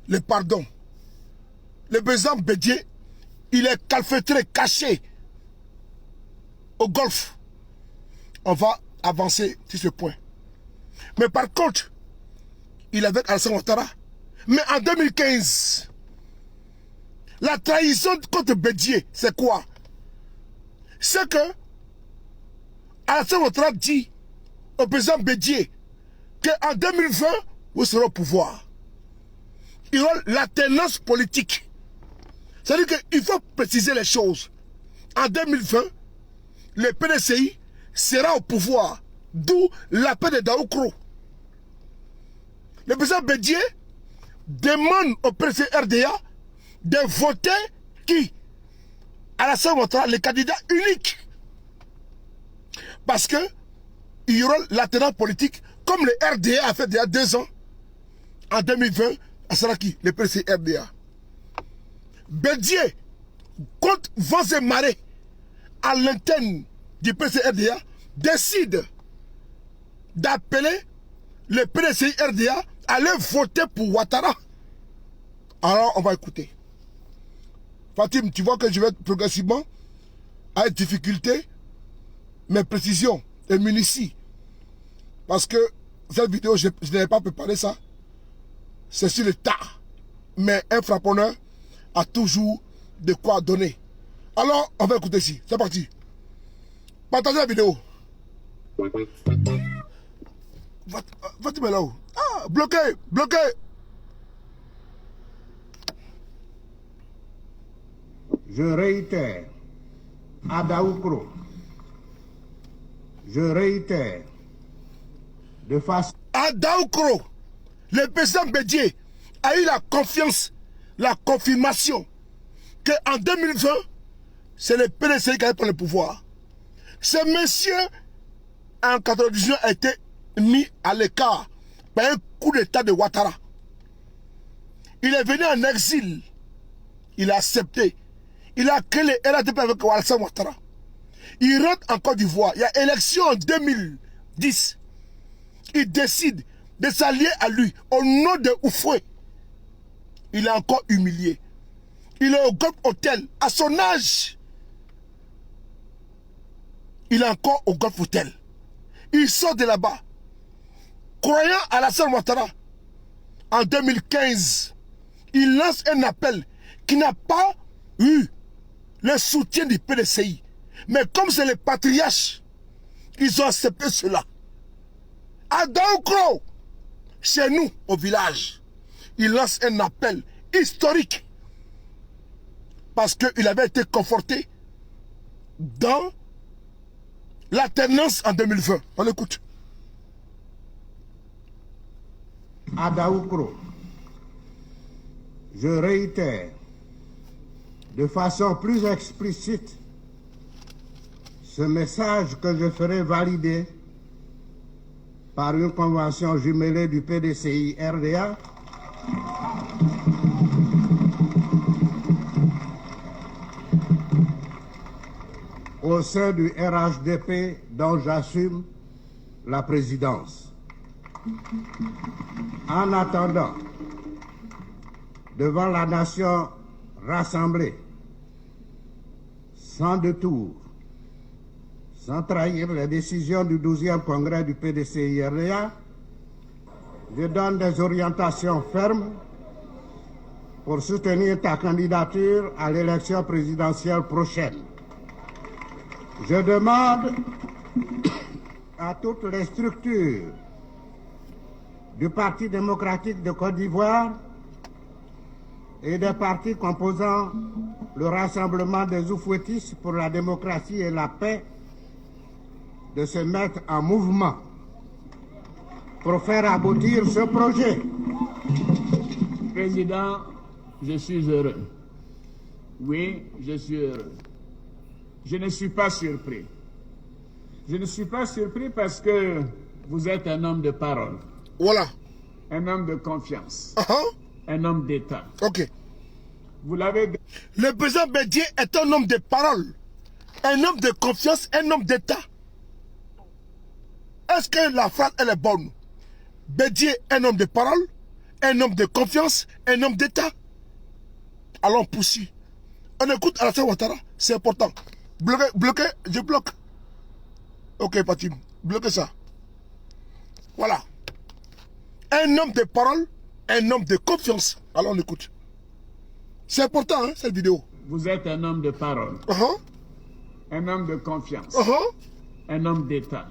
le pardon. Le président Bédié, il est calfeutré, caché au Golfe. On va avancer sur ce point. Mais par contre, il est avec Alassane Ouattara. Mais en 2015, la trahison contre Bédié, c'est quoi? C'est que Alassane Ouattara dit au président Bédié qu'en 2020, vous serez au pouvoir. Il y aura l'alternance politique. C'est-à-dire qu'il faut préciser les choses. En 2020, le PDCI sera au pouvoir. D'où l'appel de Daoukro. Le président Bédié demande au PCRDA de voter qui? Alassane Ouattara, le candidat unique. Parce que il y aura l'alternance politique comme le RDA a fait il y a 2 ans. En 2020, à Saraki, le PCRDA. Bédié, contre vents et marées, à l'interne du PCRDA, décide d'appeler le PCRDA à aller voter pour Ouattara. Alors, on va écouter. Fatim, tu vois que je vais progressivement, avec difficulté, mes précisions et munities. Parce que cette vidéo, je n'avais pas préparé ça. C'est sur le tas. Mais un frapponneur a toujours de quoi donner. Alors, on va écouter ici. C'est parti. Partagez la vidéo. Va-tu mettre là-haut? Ah, bloqué, bloqué. Je réitère, à Daoukro, je réitère, de façon... À Daoukro, le président Bédié a eu la confiance, la confirmation qu'en 2020, c'est le PDC qui allait prendre le pouvoir. Ce monsieur, en 1999, a été mis à l'écart par un coup d'état de Ouattara. Il est venu en exil. Il a accepté. Il a créé le RADP avec Alassane Ouattara. Il rentre en Côte d'Ivoire. Il y a élection en 2010. Il décide de s'allier à lui au nom de Oufoué. Il est encore humilié. Il est au Golf Hotel. À son âge, il est encore au Golf Hotel. Il sort de là-bas. Croyant à Alassane Ouattara, en 2015, il lance un appel qui n'a pas eu le soutien du PDCI. Mais comme c'est les patriarches, ils ont accepté cela. À Daoukro, chez nous, au village, il lance un appel historique. Parce qu'il avait été conforté dans l'alternance en 2020. On écoute. À Daoukro, je réitère de façon plus explicite ce message que je ferai valider par une convention jumelée du PDCI RDA au sein du RHDP dont j'assume la présidence. En attendant, devant la nation rassemblée, sans détour, sans trahir les décisions du 12e congrès du PDCI-RDA, je donne des orientations fermes pour soutenir ta candidature à l'élection présidentielle prochaine. Je demande à toutes les structures du Parti démocratique de Côte d'Ivoire et des partis composant le Rassemblement des Oufouettistes pour la démocratie et la paix de se mettre en mouvement pour faire aboutir ce projet. Président, je suis heureux. Oui, je suis heureux. Je ne suis pas surpris. Je ne suis pas surpris parce que vous êtes un homme de parole. Voilà. Un homme de confiance. Un homme d'État. Ok. Vous l'avez... Le président Bédié est un homme de parole. Un homme de confiance, un homme d'État. Est-ce que la phrase, elle est bonne? Bédié, un homme de parole, un homme de confiance, un homme d'État. Allons poursuivre. On écoute Alassane Ouattara, c'est important. Bloquez, je bloque. Ok, Patim, bloquez ça. Voilà. Un homme de parole, un homme de confiance. Alors on écoute. C'est important, hein, cette vidéo. Vous êtes un homme de parole. Un homme de confiance. Un homme d'État.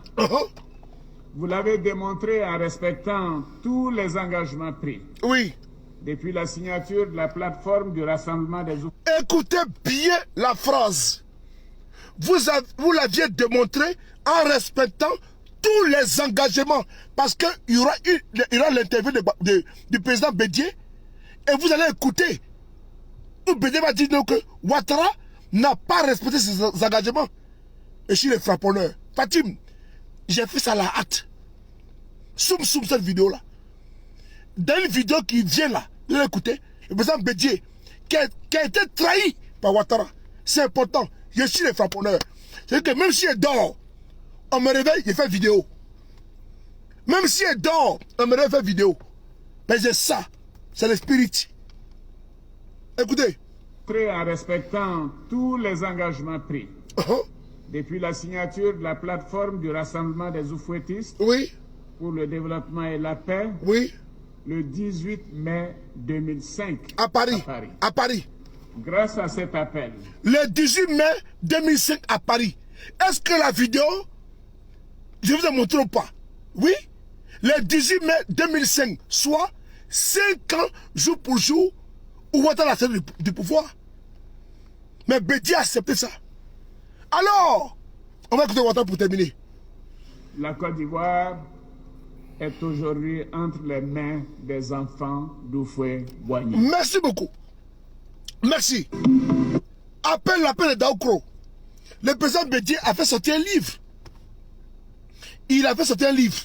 Vous l'avez démontré en respectant tous les engagements pris. Oui. Depuis la signature de la plateforme du Rassemblement des Oufouettistes. Écoutez bien la phrase. Vous l'aviez démontré en respectant tous les engagements. Parce qu'il y aura l'interview du président Bédié. Et vous allez écouter. Bédié va dire que Ouattara n'a pas respecté ses engagements. Et je suis le frapponneur. Fatim, j'ai fait ça à la hâte. Soum cette vidéo-là. Dans une vidéo qui vient là, vous allez écouter, le président Bédié, qui a été trahi par Ouattara. C'est important. Je suis le frapponneur. C'est-à-dire que même si je dors, on me réveille, je fais vidéo. Même si je dors, on me réveille, je fais vidéo. Mais c'est ça. C'est le spirit. Écoutez. En respectant tous les engagements pris. Depuis la signature de la plateforme du Rassemblement des Oufouettistes. Oui. Pour le développement et la paix. Oui. Le 18 mai 2005. À Paris. À Paris. Grâce à cet appel. Le 18 mai 2005 à Paris. Est-ce que la vidéo, je vous ai montré ou pas? Oui. Le 18 mai 2005, soit 5 ans, jour pour jour, où Ouattara a cédé du pouvoir. Mais Bédié a accepté ça. Alors, on va écouter Ouattara pour terminer. La Côte d'Ivoire est aujourd'hui entre les mains des enfants d'Houphouët-Boigny. Merci beaucoup. Merci. Après l'appel de Daoukro, le président Bédié a fait sortir un livre. Il a fait sortir un livre.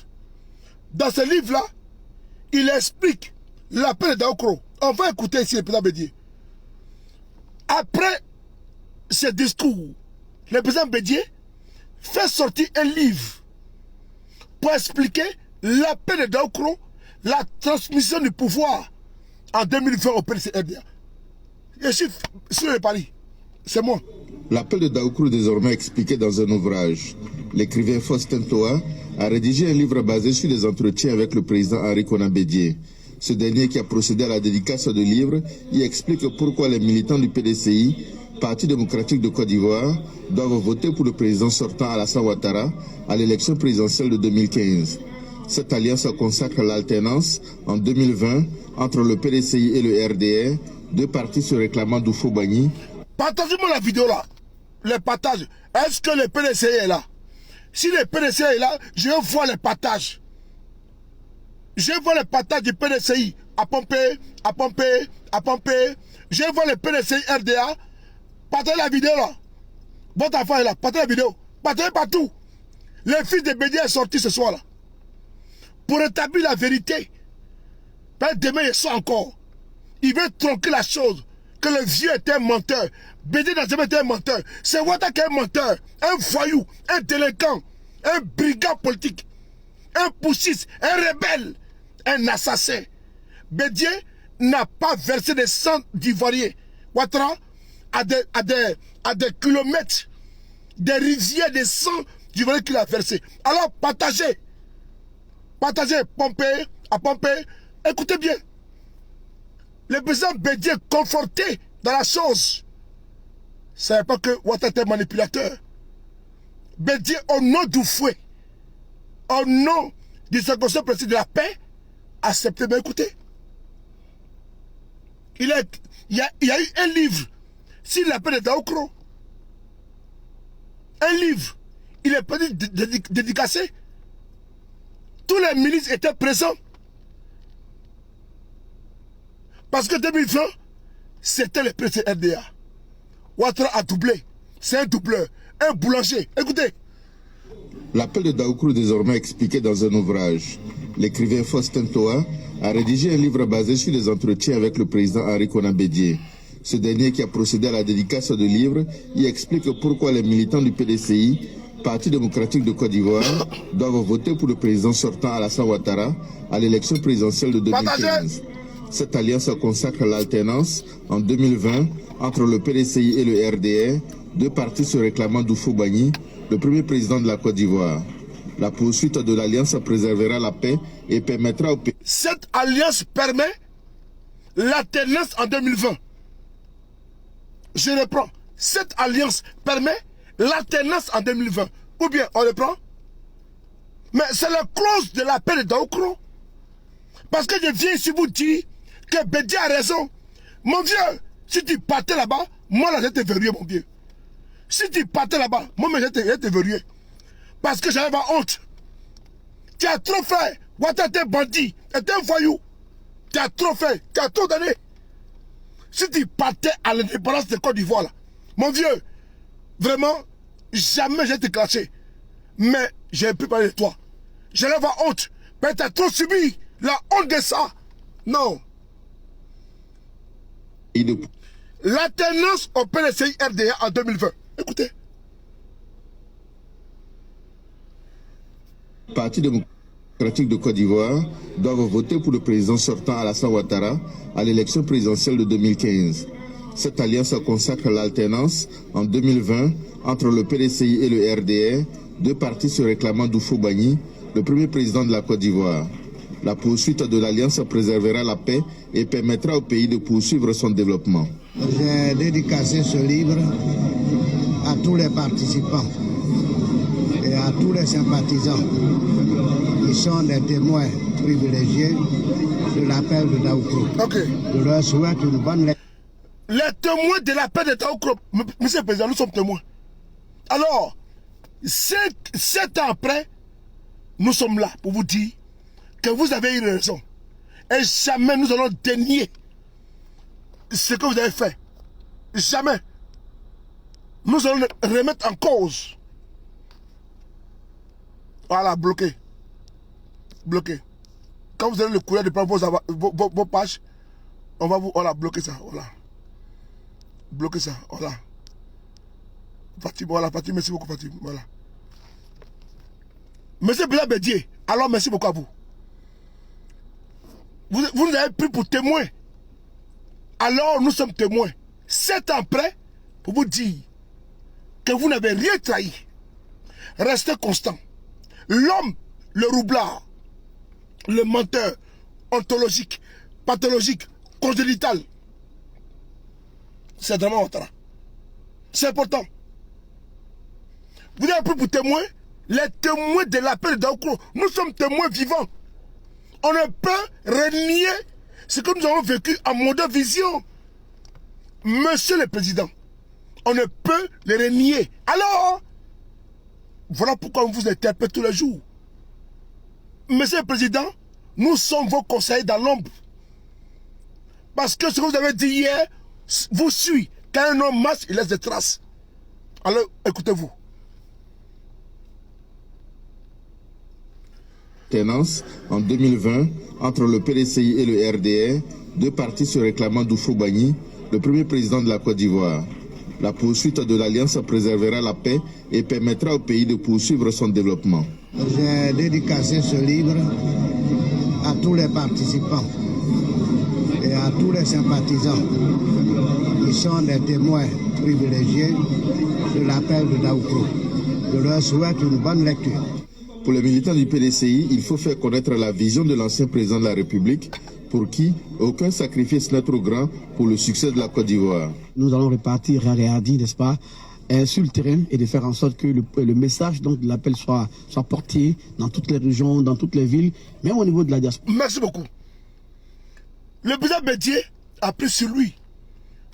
Dans ce livre-là, il explique l'appel de Daoukro. On va écouter ici le président Bédié. Après ce discours, le président Bédié fait sortir un livre pour expliquer l'appel de Daoukro, la transmission du pouvoir en 2020 au PDC-RDA. Je suis sur le Paris. C'est moi. L'appel de Daoukro désormais expliqué dans un ouvrage. L'écrivain Faustin Toa a rédigé un livre basé sur les entretiens avec le président Henri Konan Bédié. Ce dernier, qui a procédé à la dédicace du livre, y explique pourquoi les militants du PDCI, Parti démocratique de Côte d'Ivoire, doivent voter pour le président sortant Alassane Ouattara à l'élection présidentielle de 2015. Cette alliance consacre l'alternance en 2020 entre le PDCI et le RDR, deux partis se réclamant d'Houphouët-Boigny. Partagez-moi la vidéo là. Les partages. Est-ce que le PDCI est là? Si le PDCI est là, je veux voir les partages. Je veux voir les partages du PDCI à pomper, à pomper, à pomper. Je veux voir le PDCI RDA. Partagez la vidéo là. Votre enfant est là. Partagez la vidéo. Partagez partout. Le fils de Bédié est sorti ce soir là. Pour établir la vérité. Demain il sort encore. Il veut tronquer la chose. Que le vieux était un menteur. Bédié n'a jamais été un menteur. C'est Ouattara qui est un menteur. Un voyou. Un délinquant. Un brigand politique. Un poussiste. Un rebelle. Un assassin. Bédié n'a pas versé des sang d'Ivoiriens. Ouattara à des kilomètres des rivières de sang d'Ivoiriens qu'il a versé. Alors partagez. Partagez. Pompez. À pomper. Écoutez bien. Le président Bédié est conforté dans la chose. Ce n'est pas que Ouattara était manipulateur. Bédié, au nom du fouet, au nom du circonstance précis de la paix, acceptez. Mais écoutez, il y a eu un livre sur la paix de Daoukro. Un livre. Il est petit dédicacé. Tous les ministres étaient présents. Parce que 2020, c'était le PDC-RDA. Ouattara a doublé. C'est un doubleur. Un boulanger. Écoutez. L'appel de Daoukro désormais expliqué dans un ouvrage. L'écrivain Faustin Toa a rédigé un livre basé sur les entretiens avec le président Henri Konan Bédié. Ce dernier, qui a procédé à la dédicace du livre, y explique pourquoi les militants du PDCI, Parti démocratique de Côte d'Ivoire, doivent voter pour le président sortant Alassane Ouattara à l'élection présidentielle de 2015. Cette alliance consacre l'alternance en 2020 entre le PDCI et le RDR, deux partis se réclamant d'Houphouët-Boigny, le premier président de la Côte d'Ivoire. La poursuite de l'alliance préservera la paix et permettra au pays... Cette alliance permet l'alternance en 2020. Je reprends. Cette alliance permet l'alternance en 2020. Ou bien, on le prend. Mais c'est la clause de la paix de Daoukro. Parce que je viens ici vous dire que Bédié a raison. Mon vieux, si tu partais là-bas, moi là, j'étais verrouillé, mon vieux. Si tu partais là-bas, moi j'étais verrouillé. Parce que j'avais honte. Tu as trop fait. Ouattara était bandit, était un voyou. Tu as trop fait, tu as trop donné. Si tu partais à l'indépendance de Côte d'Ivoire, là, mon vieux, vraiment, jamais j'ai été clashé. Mais j'ai pu parler de toi. J'allais avoir honte. Mais tu as trop subi la honte de ça. Non. L'alternance au PDCI RDA en 2020. Écoutez. Parti démocratique de Côte d'Ivoire doivent voter pour le président sortant Alassane Ouattara à l'élection présidentielle de 2015. Cette alliance consacre l'alternance en 2020 entre le PDCI et le RDR, deux partis se réclamant d'Houphouët-Boigny, le premier président de la Côte d'Ivoire. La poursuite de l'Alliance préservera la paix et permettra au pays de poursuivre son développement. J'ai dédicacé ce livre à tous les participants et à tous les sympathisants qui sont des témoins privilégiés de l'appel de Daoukro. Je leur souhaite une bonne lecture. Les témoins de l'appel de Daoukro, Monsieur le Président, nous sommes témoins. Alors, 7 ans après, nous sommes là pour vous dire que vous avez eu raison. Et jamais nous allons dénier ce que vous avez fait. Jamais. Nous allons remettre en cause. Voilà, bloqué. Bloqué. Quand vous avez le courrier de prendre vos pages, on va vous... Voilà, bloquer ça. Voilà. Bloquer ça. Voilà. Fatih, voilà, Fatih, merci beaucoup, Fatih. Voilà. Monsieur Bilal Bédié, alors merci beaucoup à vous. Vous nous avez pris pour témoins. Alors nous sommes témoins. 7 ans après, pour vous dire que vous n'avez rien trahi. Restez constant. L'homme, le roublard, le menteur, ontologique, pathologique, congénital, c'est vraiment Ouattara. C'est important. Vous avez pris pour témoins les témoins de l'appel de Daoukro. Nous sommes témoins vivants. On ne peut renier ce que nous avons vécu en mode vision. Monsieur le Président, on ne peut le renier. Alors, voilà pourquoi on vous interpelle tous les jours. Monsieur le Président, nous sommes vos conseillers dans l'ombre. Parce que ce que vous avez dit hier vous suit. Quand un homme marche, il laisse des traces. Alors, écoutez-vous. Tenance, en 2020, entre le PDCI et le RDR, deux partis se réclamant d'Oufou-Bagny, le premier président de la Côte d'Ivoire. La poursuite de l'Alliance préservera la paix et permettra au pays de poursuivre son développement. J'ai dédicacé ce livre à tous les participants et à tous les sympathisants qui sont des témoins privilégiés de l'appel de Daoukro. Je leur souhaite une bonne lecture. Pour les militants du PDCI, il faut faire connaître la vision de l'ancien président de la République, pour qui aucun sacrifice n'est trop grand pour le succès de la Côte d'Ivoire. Nous allons repartir Réadi, n'est-ce pas, sur le terrain et de faire en sorte que le message donc, de l'appel soit porté dans toutes les régions, dans toutes les villes, même au niveau de la diaspora. Merci beaucoup. Le président Bédié a pris sur lui.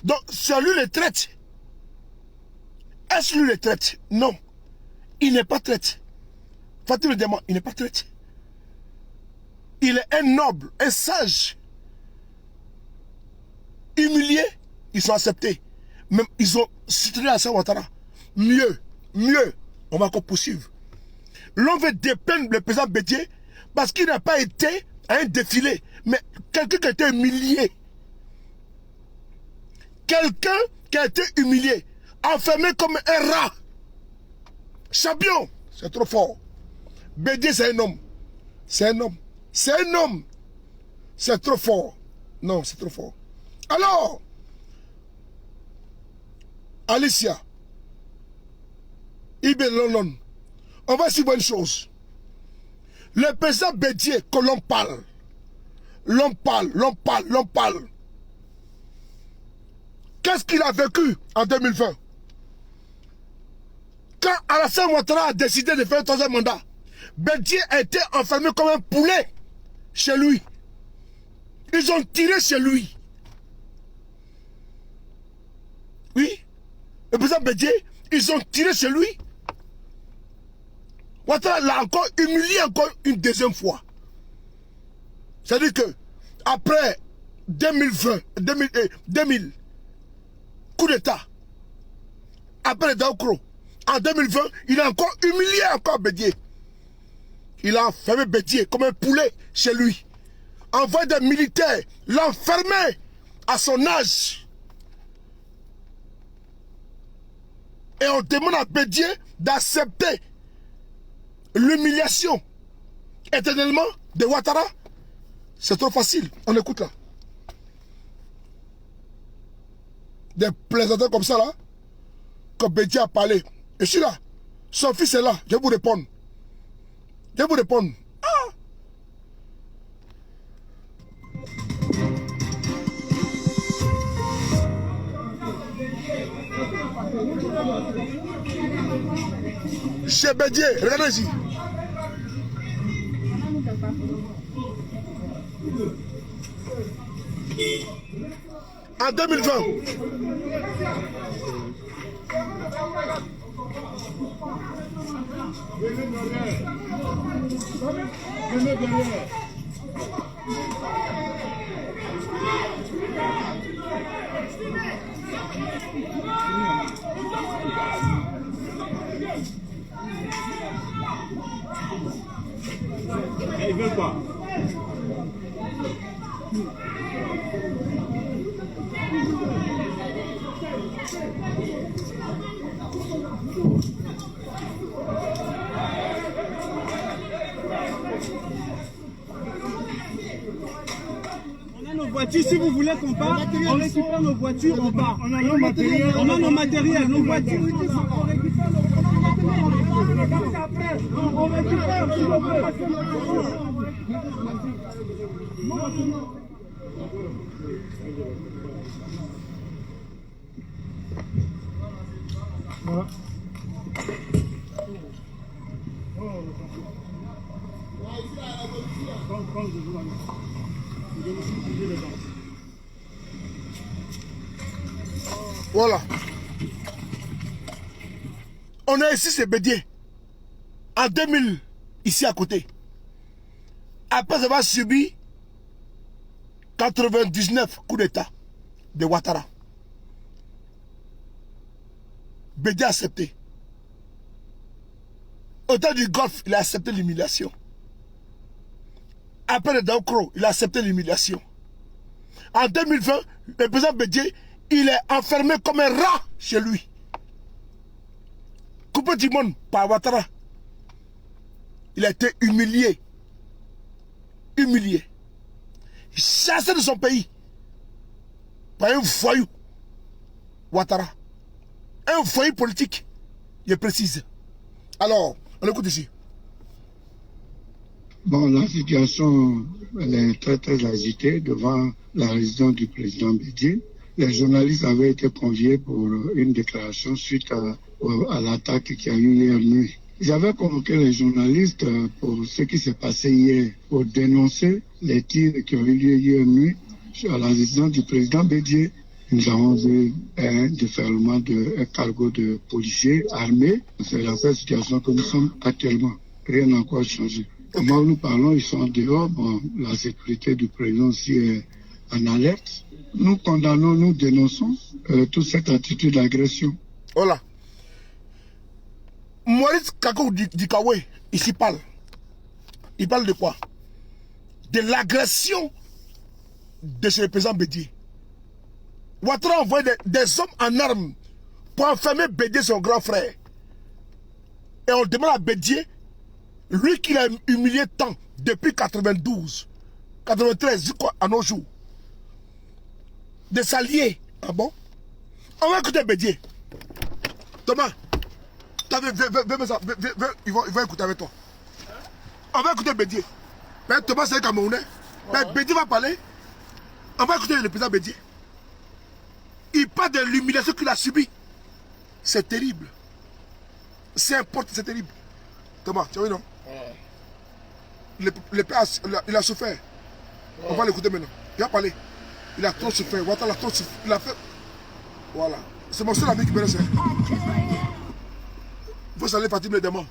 Donc, c'est lui le traite. Est-ce lui le traite? Non. Il n'est pas traite. Fatih le demande, il n'est pas traite. Il est un noble, un sage. Humilié, ils sont acceptés. Même ils ont soutenu Alassane Ouattara. Mieux, on va encore poursuivre. L'on veut dépeindre le président Bédié parce qu'il n'a pas été à un défilé, mais quelqu'un qui a été humilié. Quelqu'un qui a été humilié, enfermé comme un rat. Champion, c'est trop fort. Bédié, c'est un homme. C'est un homme. C'est un homme. C'est trop fort. Non, c'est trop fort. Alors, Alicia, Ibn London, on va suivre une chose. Le président Bédié, que l'on parle, l'on parle. Qu'est-ce qu'il a vécu en 2020? Quand Alassane Ouattara a décidé de faire un troisième mandat, Bédié a été enfermé comme un poulet chez lui. Ils ont tiré chez lui. Oui. Le président Bédié, ils ont tiré chez lui. Ouattara l'a encore humilié encore une deuxième fois. C'est-à-dire que après 2000, coup d'État, après Daoukro, en 2020, il a encore humilié encore Bédié. Il a enfermé Bédié comme un poulet chez lui. Envoyé des militaires, l'enfermé à son âge. Et on demande à Bédié d'accepter l'humiliation éternellement de Ouattara. C'est trop facile. On écoute là. Des plaisanteurs comme ça là, comme Bédié a parlé. Je suis là. Son fils est là. Je vais vous répondre. Ah! Chez Bédié, regardez ici. En 2020. Ils veulent pas. On a nos voitures, si vous voulez qu'on parte, on récupère nos voitures, on part. On a nos matériels, nos voitures. On récupère nos on récupère, s'il vous plaît. Voilà. Voilà. On est ici, c'est Bédié. En 2000, ici à côté. Après avoir subi 99 coups d'État de Ouattara. Bédié a accepté. Au temps du Golfe, il a accepté l'humiliation. Après le Daoukro, il a accepté l'humiliation. En 2020, le président Bédié, il est enfermé comme un rat chez lui. Coupé du monde par Ouattara. Il a été humilié. Humilié. Chassé de son pays. Par un voyou. Ouattara. Un voyou politique. Je précise. Alors, on écoute ici. Bon, la situation elle est très très agitée devant la résidence du président Bédié. Les journalistes avaient été conviés pour une déclaration suite à l'attaque qui a eu hier nuit. J'avais convoqué les journalistes pour ce qui s'est passé hier, pour dénoncer les tirs qui ont eu lieu hier nuit à la résidence du président Bédié. Nous avons vu un déferlement de cargo de policiers armés. C'est dans cette situation que nous sommes actuellement. Rien n'a encore changé. Comment nous parlons, ils sont dehors. Bon, la sécurité du président aussi est en alerte. Nous condamnons, nous dénonçons toute cette attitude d'agression. Voilà. Maurice Kakou Dikawe, ici parle. Il parle de quoi? De l'agression de ce président Bédié. Ouattara a envoyé des hommes en armes pour enfermer Bédié, son grand frère. Et on demande à Bédié, lui qui l'a humilié tant depuis 92, 93, à nos jours, de s'allier. Ah bon? On va écouter Bédié. Thomas, ils vont écouter avec toi. On va écouter Bédié. Mais Thomas, c'est un Camerounais. Mais Bédié va parler. On va écouter le président Bédié. Il parle de l'humiliation qu'il a subie. C'est terrible. C'est important, c'est terrible. Thomas, tu as vu, non? Le père, il a souffert. On va l'écouter maintenant. Il va parler. Il a trop souffert. Ouattara a trop souffert. Il a fait. Voilà. C'est mon seul ami qui me laisse. Il faut saluer Fatim Medama.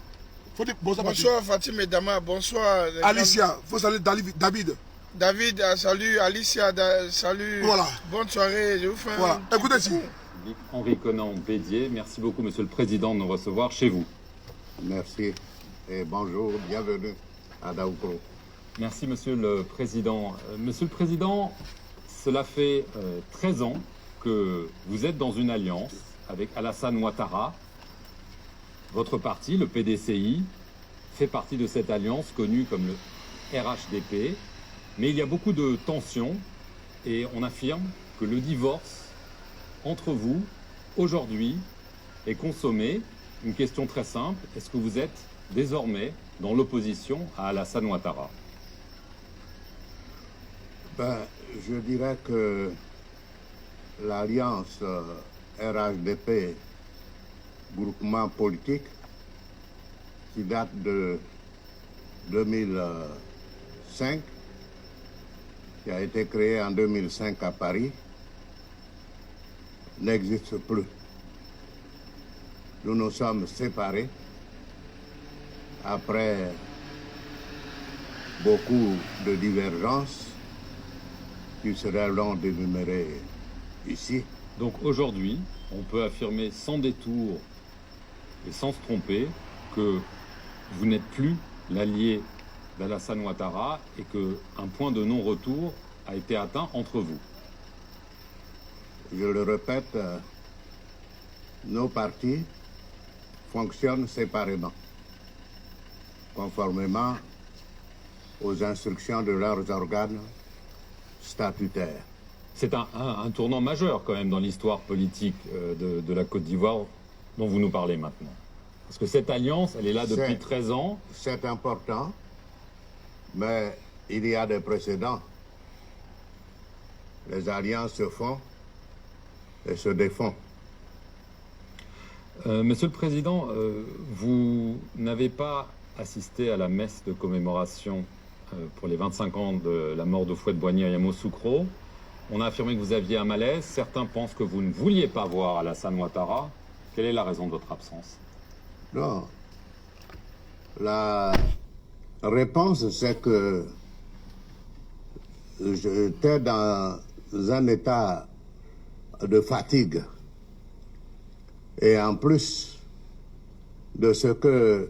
Bonsoir Fatim Medama. Bonsoir. Alicia. Il faut saluer David. David, salut. Alicia, salut. Voilà. Bonne soirée. Je vous fais voilà. Écoutez ici. Henri Conan Bédié, merci beaucoup Monsieur le Président de nous recevoir chez vous. Merci et bonjour, bienvenue à Daoukro. Merci Monsieur le Président. Monsieur le Président, cela fait 13 ans que vous êtes dans une alliance avec Alassane Ouattara. Votre parti, le PDCI, fait partie de cette alliance connue comme le RHDP. Mais il y a beaucoup de tensions et on affirme que le divorce entre vous, aujourd'hui, est consommé. Une question très simple, est-ce que vous êtes désormais dans l'opposition à Alassane Ouattara? Je dirais que l'alliance RHDP groupement politique qui date de 2005, qui a été créé en 2005 à Paris, n'existe plus. Nous nous sommes séparés après beaucoup de divergences qui seraient long d'énumérer ici. Donc aujourd'hui, on peut affirmer sans détour et sans se tromper que vous n'êtes plus l'allié d'Alassane Ouattara et qu'un point de non-retour a été atteint entre vous. Je le répète, nos partis fonctionnent séparément, conformément aux instructions de leurs organes statutaires. C'est un tournant majeur quand même dans l'histoire politique de la Côte d'Ivoire dont vous nous parlez maintenant. Parce que cette alliance, elle est là depuis 13 ans. C'est important, mais il y a des précédents. Les alliances se font et se défont. Monsieur le Président, vous n'avez pas assisté à la messe de commémoration pour les 25 ans de la mort d'Houphouët-Boigny à Yamoussoukro. On a affirmé que vous aviez un malaise. Certains pensent que vous ne vouliez pas voir Alassane Ouattara. Quelle est la raison de votre absence? Non. La réponse, c'est que j'étais dans un état de fatigue. Et en plus de ce que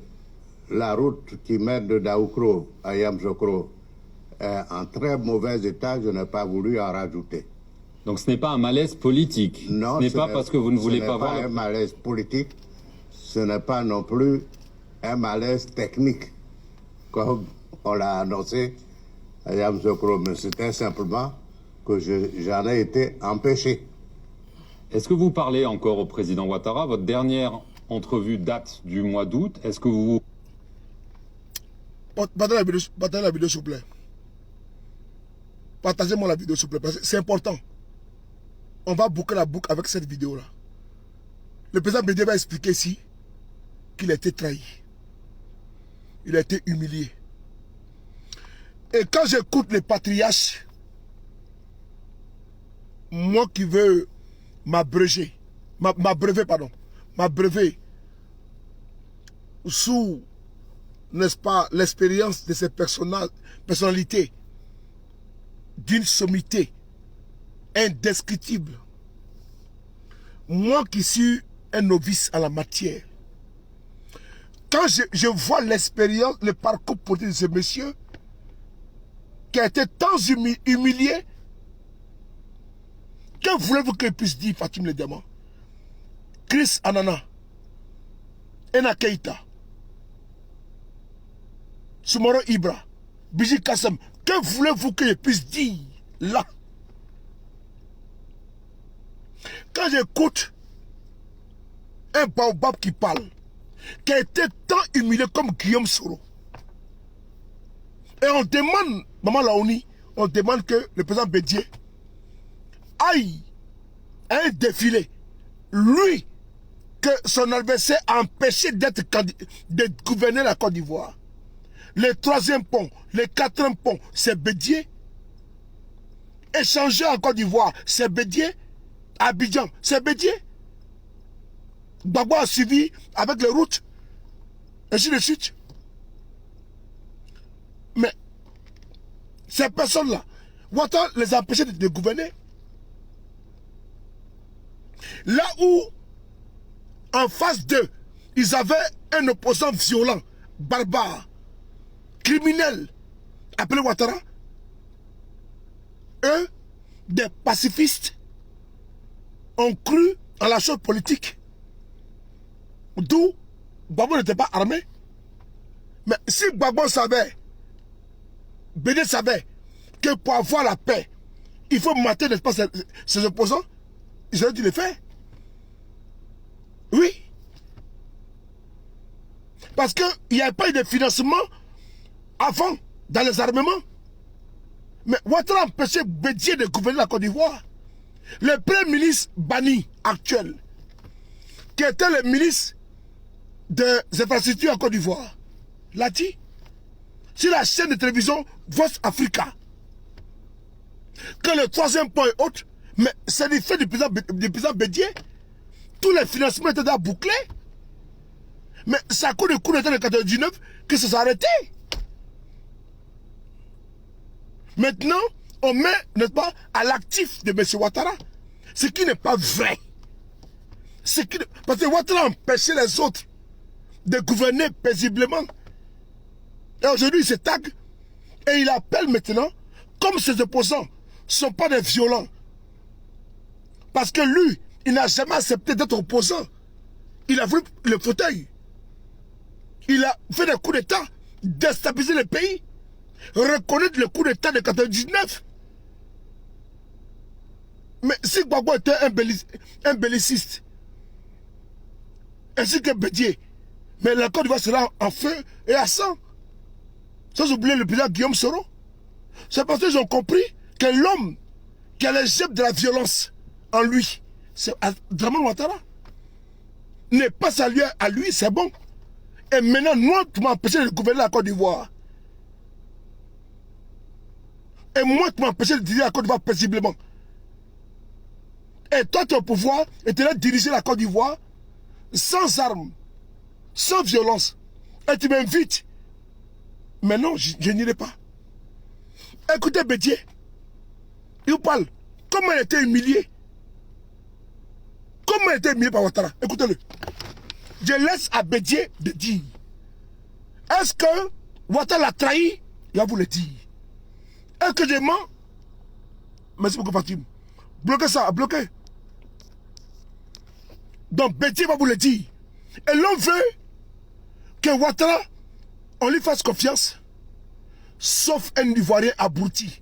la route qui mène de Daoukro à Yamoussoukro est en très mauvais état, je n'ai pas voulu en rajouter. Donc ce n'est pas un malaise politique. Non, ce n'est pas parce que vous ne voulez pas voir... Ce n'est pas un malaise politique, ce n'est pas non plus un malaise technique, comme on l'a annoncé à Yamoussoukro, mais c'était simplement que j'en ai été empêché. Est-ce que vous parlez encore au président Ouattara? Votre dernière entrevue date du mois d'août. Est-ce que vous... Partagez la vidéo, s'il vous plaît. Partagez-moi la vidéo, s'il vous plaît, parce que c'est important. On va boucler la boucle avec cette vidéo-là. Le président Bédié va expliquer ici qu'il a été trahi. Il a été humilié. Et quand j'écoute les patriarches, moi qui veux m'abreuver sous, n'est-ce pas, l'expérience de ces personnalités d'une sommité indescriptible. Moi qui suis un novice à la matière, quand je vois l'expérience, le parcours politique de ce monsieur, qui a été tant humilié, que voulez-vous qu'il puisse dire, Fatim Le Diamant? Chris Anana, Ena Keita, Soumaro Ibra, Biji Kassam, que voulez-vous que je puisse dire là? Quand j'écoute un baobab qui parle, qui a été tant humilié comme Guillaume Soro, et on demande, Maman Laouni, on demande que le président Bédié aille à un défilé, lui, que son adversaire a empêché de gouverner la Côte d'Ivoire. Le 3e pont, le 4e pont, c'est Bédié. Échanger en Côte d'Ivoire, c'est Bédié. Abidjan, c'est Bédié. Gbagbo a suivi avec les routes, ainsi de suite. Mais ces personnes-là, Ouattara les a empêchés de gouverner. Là où, en face d'eux, ils avaient un opposant violent, barbare, criminel, appelé Ouattara, eux, des pacifistes, ont cru en la chose politique. D'où Gbagbo n'était pas armé. Mais si Gbagbo savait, Bédié savait, que pour avoir la paix, il faut mater, n'est-ce pas, ses opposants, ils auraient dû le faire. Oui. Parce qu'il n'y avait pas eu de financement avant dans les armements. Mais Ouattara a empêché Bédié de gouverner la Côte d'Ivoire. Le premier ministre Bani actuel, qui était le ministre des infrastructures en Côte d'Ivoire, l'a dit sur la chaîne de télévision Voice Africa que le troisième point est autre, mais c'est du fait du président Bédié. Tous les financements étaient déjà bouclés. Mais c'est à cause du coup d'État de 1999 que ça s'est arrêté. Maintenant, on met, n'est-ce pas, à l'actif de M. Ouattara, ce qui n'est pas vrai. Parce que Ouattara a empêché les autres de gouverner paisiblement. Et aujourd'hui, il se tague et il appelle maintenant, comme ses opposants ne sont pas des violents, parce que lui, il n'a jamais accepté d'être opposant. Il a voulu le fauteuil. Il a fait des coups d'État, déstabiliser le pays, reconnaître le coup d'État de 1999. Mais si Gbagbo était un belliciste, ainsi que Bédié, mais la Côte d'Ivoire sera en feu et à sang. Sans oublier le président Guillaume Soro. C'est parce qu'ils ont compris que l'homme qui a les gemmes de la violence en lui, c'est Dramane Ouattara. N'est pas salué à lui, c'est bon. Et maintenant, moi, tu m'as empêché de gouverner la Côte d'Ivoire. Et moi, tu m'as empêché de diriger la Côte d'Ivoire paisiblement. Et toi, tu es au pouvoir et tu es là diriger la Côte d'Ivoire sans armes, sans violence. Et tu m'invites. Mais non, je n'irai pas. Écoutez Bédié. Il vous parle. Comment il a été humilié. Comment il a été humilié par Ouattara. Écoutez-le. Je laisse à Bédié de dire. Est-ce que Ouattara l'a trahi? Il va vous le dire. Est-ce que je mens? Merci beaucoup Fatim. Bloquez ça, bloquez. Donc Bédié va vous le dire. Et l'on veut que Ouattara, on lui fasse confiance, sauf un Ivoirien abruti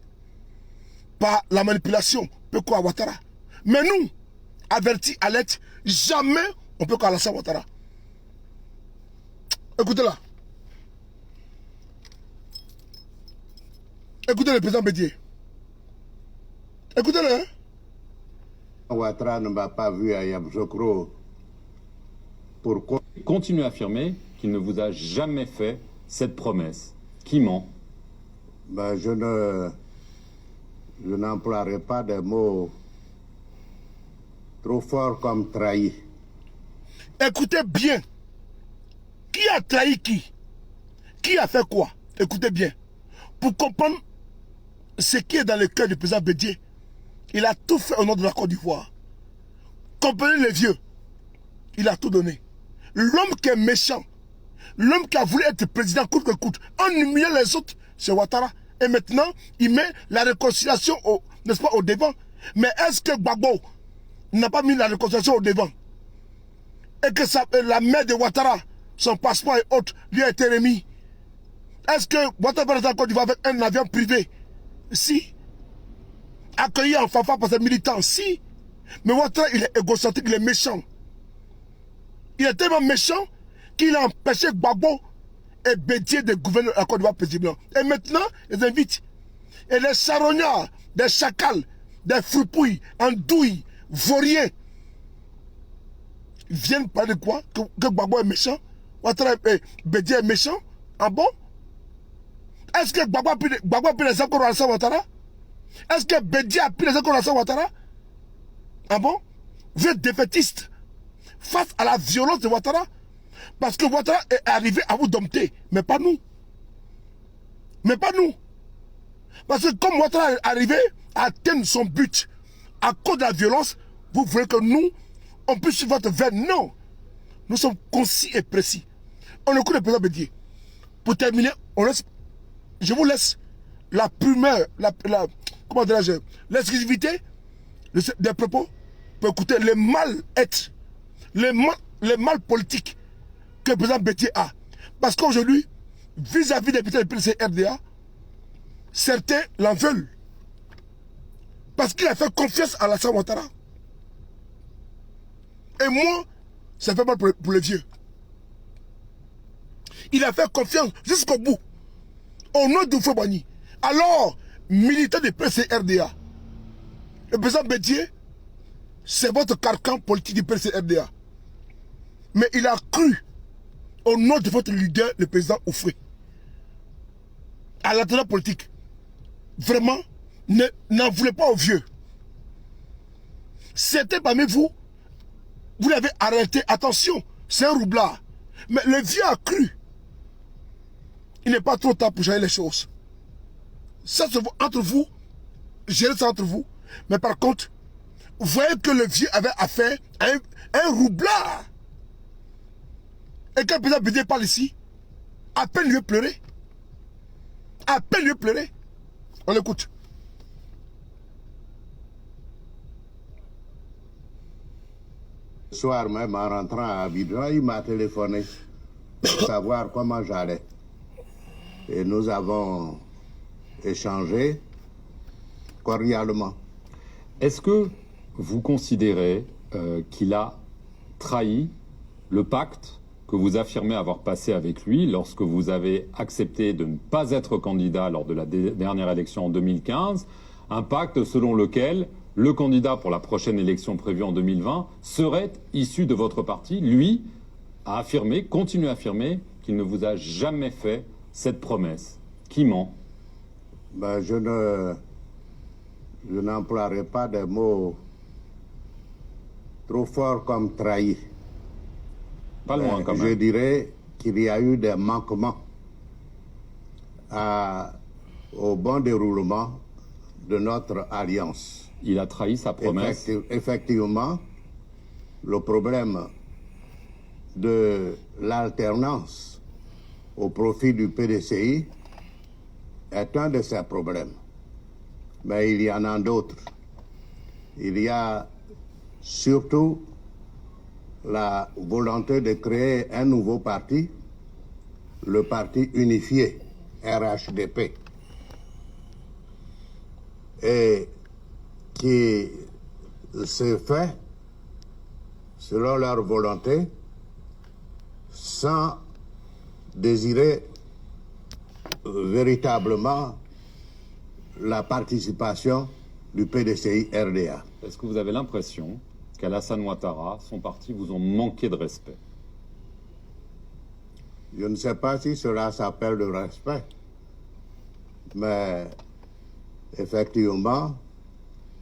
par la manipulation, peut quoi Ouattara. Mais nous, avertis, alerte, jamais on peut quoi Alassane Ouattara. Écoutez-la. Écoutez le président Bédié. Écoutez-le. Hein? Ouattara ne m'a pas vu à Yamoussoukro. Pourquoi? Continuez à affirmer qu'il ne vous a jamais fait cette promesse. Qui ment? Ben, je n'emploierai pas des mots trop forts comme trahi. Écoutez bien. Qui a trahi qui? Qui a fait quoi? Écoutez bien. Pour comprendre ce qui est dans le cœur du président Bédié, il a tout fait au nom de la Côte d'Ivoire. Comprenez les vieux. Il a tout donné. L'homme qui est méchant, l'homme qui a voulu être président coûte que coûte, en humiliant les autres, c'est Ouattara. Et maintenant, il met la réconciliation n'est-ce pas, au devant. Mais est-ce que Gbagbo n'a pas mis la réconciliation au devant? Et que la mère de Ouattara, son passeport et autres, lui a été remis? Est-ce que Ouattara va en Côte d'Ivoire avec un avion privé? Si. Accueilli en fanfare par ses militants? Si. Mais Ouattara, il est égocentrique, il est méchant. Il est tellement méchant qu'il a empêché Gbagbo et Bédié de gouverner la Côte d'Ivoire paisiblement. Et maintenant, ils invitent. Et les charognards, des chacals, des fripouilles, andouilles, vauriens, viennent parler de quoi? Que Gbagbo est méchant? Ouattara et Bédié est méchant? Ah bon? Est-ce que Gbagbo a pris les accords à Alassane Ouattara? Est-ce que Bédié a pris les accords à Alassane Ouattara? Ah bon? Vous êtes défaitistes face à la violence de Ouattara. Parce que Ouattara est arrivé à vous dompter, mais pas nous. Mais pas nous. Parce que comme Ouattara est arrivé à atteindre son but à cause de la violence, vous voulez que nous, on puisse suivre votre veine? Non. Nous sommes concis et précis. On écoute le président Bédié. Pour terminer, je vous laisse la primeur, comment dirais-je, l'exclusivité des propos pour écouter le mal-être, le mal politique que le président Bédié a. Parce qu'aujourd'hui, vis-à-vis des députés du PDC-RDA, certains l'en veulent. Parce qu'il a fait confiance à Alassane Ouattara. Et moi, ça fait mal pour les vieux. Il a fait confiance jusqu'au bout. Au nom d'Oufo Boigny. Alors, militant du PDC-RDA, le président Bédié, c'est votre carcan politique du PDC-RDA. Mais il a cru au nom de votre leader, le président Oufoué, à l'intérêt politique. Vraiment, n'en voulez pas aux vieux. C'était parmi vous, vous l'avez arrêté, attention, c'est un roublard. Mais le vieux a cru. Il n'est pas trop tard pour gérer les choses. Ça, c'est entre vous, gérez ça entre vous. Mais par contre, vous voyez que le vieux avait affaire à un roublard. Et quand le président Bédié parle ici, à peine lui pleurer. À peine lui pleurer. On l'écoute. Le soir même, en rentrant à Abidjan, il m'a téléphoné pour savoir comment j'allais. Et nous avons échangé cordialement. Est-ce que vous considérez qu'il a trahi le pacte que vous affirmez avoir passé avec lui lorsque vous avez accepté de ne pas être candidat lors de la dernière élection en 2015, un pacte selon lequel le candidat pour la prochaine élection prévue en 2020 serait issu de votre parti? Lui a affirmé, continue à affirmer, qu'il ne vous a jamais fait cette promesse. Qui ment? Ben, je n'emploierai pas des mots trop forts comme trahi. Pas loin quand même. Je dirais qu'il y a eu des manquements au bon déroulement de notre alliance. Il a trahi sa promesse. Effectivement, le problème de l'alternance au profit du PDCI est un de ces problèmes. Mais il y en a d'autres. Il y a surtout la volonté de créer un nouveau parti, le parti unifié, RHDP, et qui s'est fait, selon leur volonté, sans désirer véritablement la participation du PDCI-RDA. Est-ce que vous avez l'impression qu'Alassane Ouattara, son parti, vous ont manqué de respect? Je ne sais pas si cela s'appelle le respect, mais effectivement,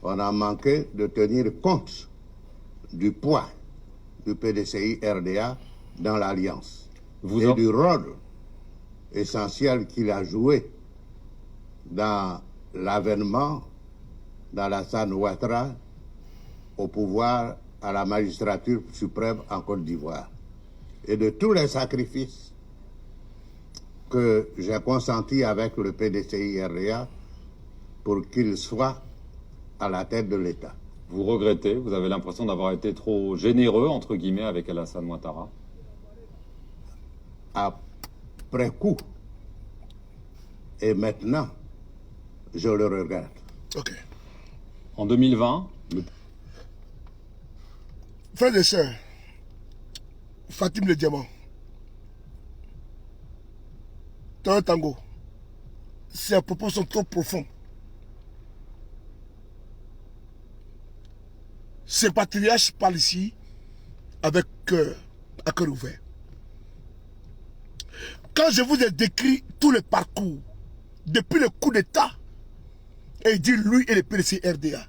on a manqué de tenir compte du poids du PDCI-RDA dans l'Alliance et du rôle essentiel qu'il a joué dans l'avènement d'Alassane Ouattara au pouvoir à la magistrature suprême en Côte d'Ivoire et de tous les sacrifices que j'ai consentis avec le PDCI-RDA pour qu'il soit à la tête de l'État. Vous regrettez? Vous avez l'impression d'avoir été trop généreux, entre guillemets, avec Alassane Ouattara? Après coup. Et maintenant, je le regrette. Ok. En 2020, Frères et sœurs, Fatim le Diamant, dans un tango, ces propos sont trop profonds. Ces patriarches parlent ici avec à cœur ouvert. Quand je vous ai décrit tout le parcours, depuis le coup d'État, et il dit lui et le PDCI-RDA,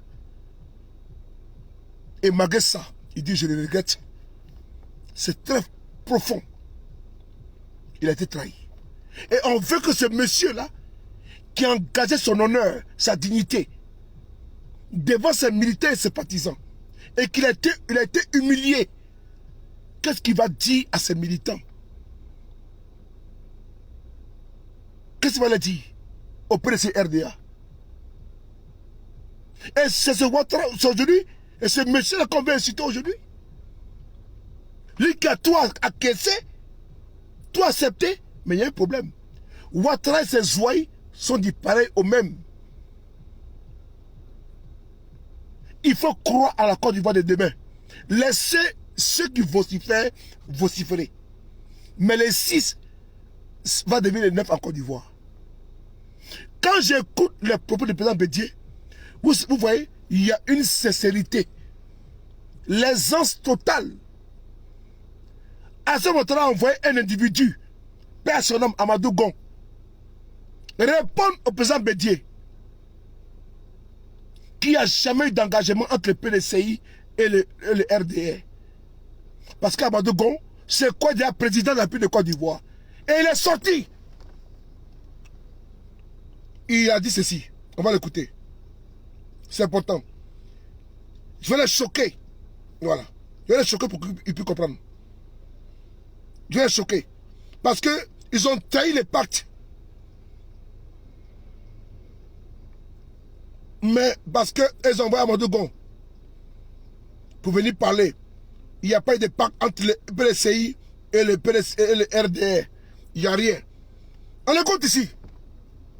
et malgré ça, il dit je le regrette, c'est très profond. Il a été trahi. Et on veut que ce monsieur-là, qui a engagé son honneur, sa dignité, devant ses militaires et ses partisans, et qu'il a été humilié, qu'est-ce qu'il va dire à ses militants? Qu'est-ce qu'il va leur dire au PDCI-RDA? Et c'est ce Ouattara aujourd'hui, et ce monsieur-là qu'on veut inciter aujourd'hui. Lui qui a tout acquiescé, tout accepté, mais il y a un problème. Ouattara et ses ouailles sont dit pareil au même. Il faut croire à la Côte d'Ivoire de demain. Laissez ceux qui vocifèrent vociférer. Mais les 6 va devenir les 9 en Côte d'Ivoire. Quand j'écoute les propos du président Bédié, vous voyez, il y a une sincérité, l'aisance totale. Alassane Ouattara a envoyé un individu, père son nom Amadou Gon, répondre au président Bédié, qui n'a jamais eu d'engagement entre le PDCI et le RDR. Parce qu'Amadou Gon, c'est quoi déjà président de la République de Côte d'Ivoire. Et il est sorti. Il a dit ceci. On va l'écouter. C'est important. Je vais les choquer. Voilà. Je vais les choquer pour qu'ils puissent comprendre. Je vais les choquer. Parce qu'ils ont trahi les pactes. Mais parce qu'ils ont envoyé Amadou Gon pour venir parler. Il n'y a pas eu de pacte entre le PDCI et le RDR. Il n'y a rien. On écoute ici.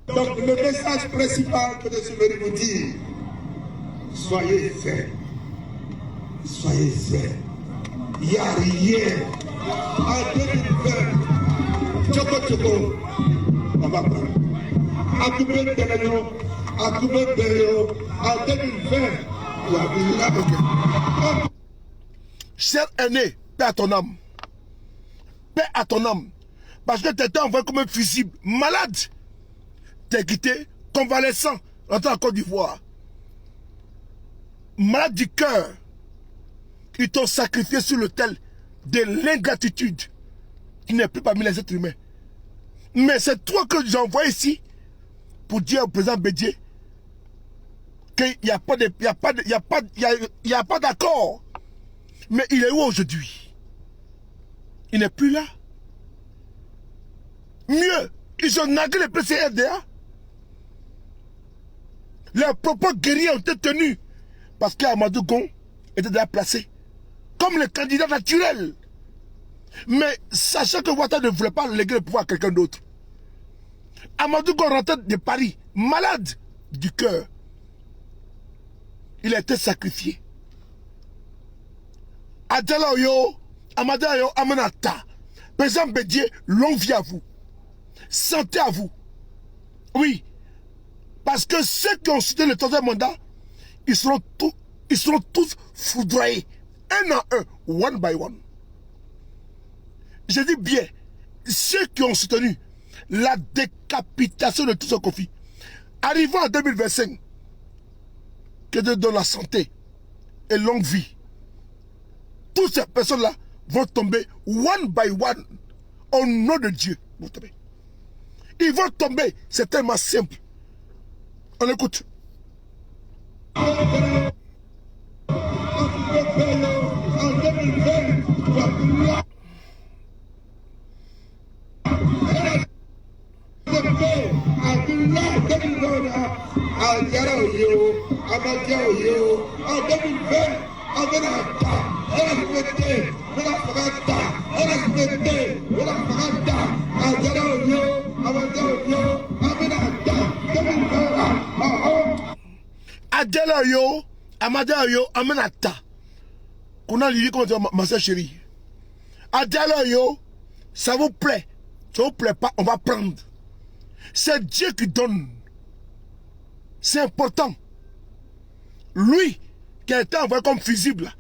Donc le message principal que je suis venu vous dire, soyez faits. Soyez faits. Il n'y a rien. En 2020, Tchoko, on va prendre. En 2020, cher aîné, paix à ton âme. Paix à ton âme. Parce que tu étais envoyé comme un fusible, malade. Tu es quitté, convalescent, rentré en Côte d'Ivoire. Malade du cœur. Ils t'ont sacrifié sur l'autel de l'ingratitude qui n'est plus parmi les êtres humains. Mais c'est toi que j'ai envoyé ici pour dire au président Bédié qu'il n'y a pas d'accord. Mais il est où aujourd'hui? Il n'est plus là. Mieux, ils ont nagué le PCRDA. Leurs propos guerriers ont été tenus parce qu'Amadou Gon était déjà placé comme le candidat naturel. Mais sachant que Ouattara ne voulait pas léguer le pouvoir à quelqu'un d'autre. Amadou Gon rentrait de Paris, malade du cœur. Il a été sacrifié. Adela Oyo, Amadou Oyo, Amanata. Président Bédié, longue vie à vous. Santé à vous. Oui. Parce que ceux qui ont soutenu le troisième mandat, ils seront tous foudroyés. Un à un, one by one. Je dis bien, ceux qui ont soutenu la décapitation de tout ce conflit, arrivant en 2025, que Dieu donne la santé et longue vie, toutes ces personnes-là vont tomber one by one au nom de Dieu. Ils vont tomber, c'est tellement simple. On écoute. Adela yo, Amada yo, Amenata. Qu'on a dit comme ma soeur chérie. Adela yo, ça vous plaît. Ça vous plaît pas, on va prendre. C'est Dieu qui donne. C'est important. Lui, qui a été envoyé comme fusible,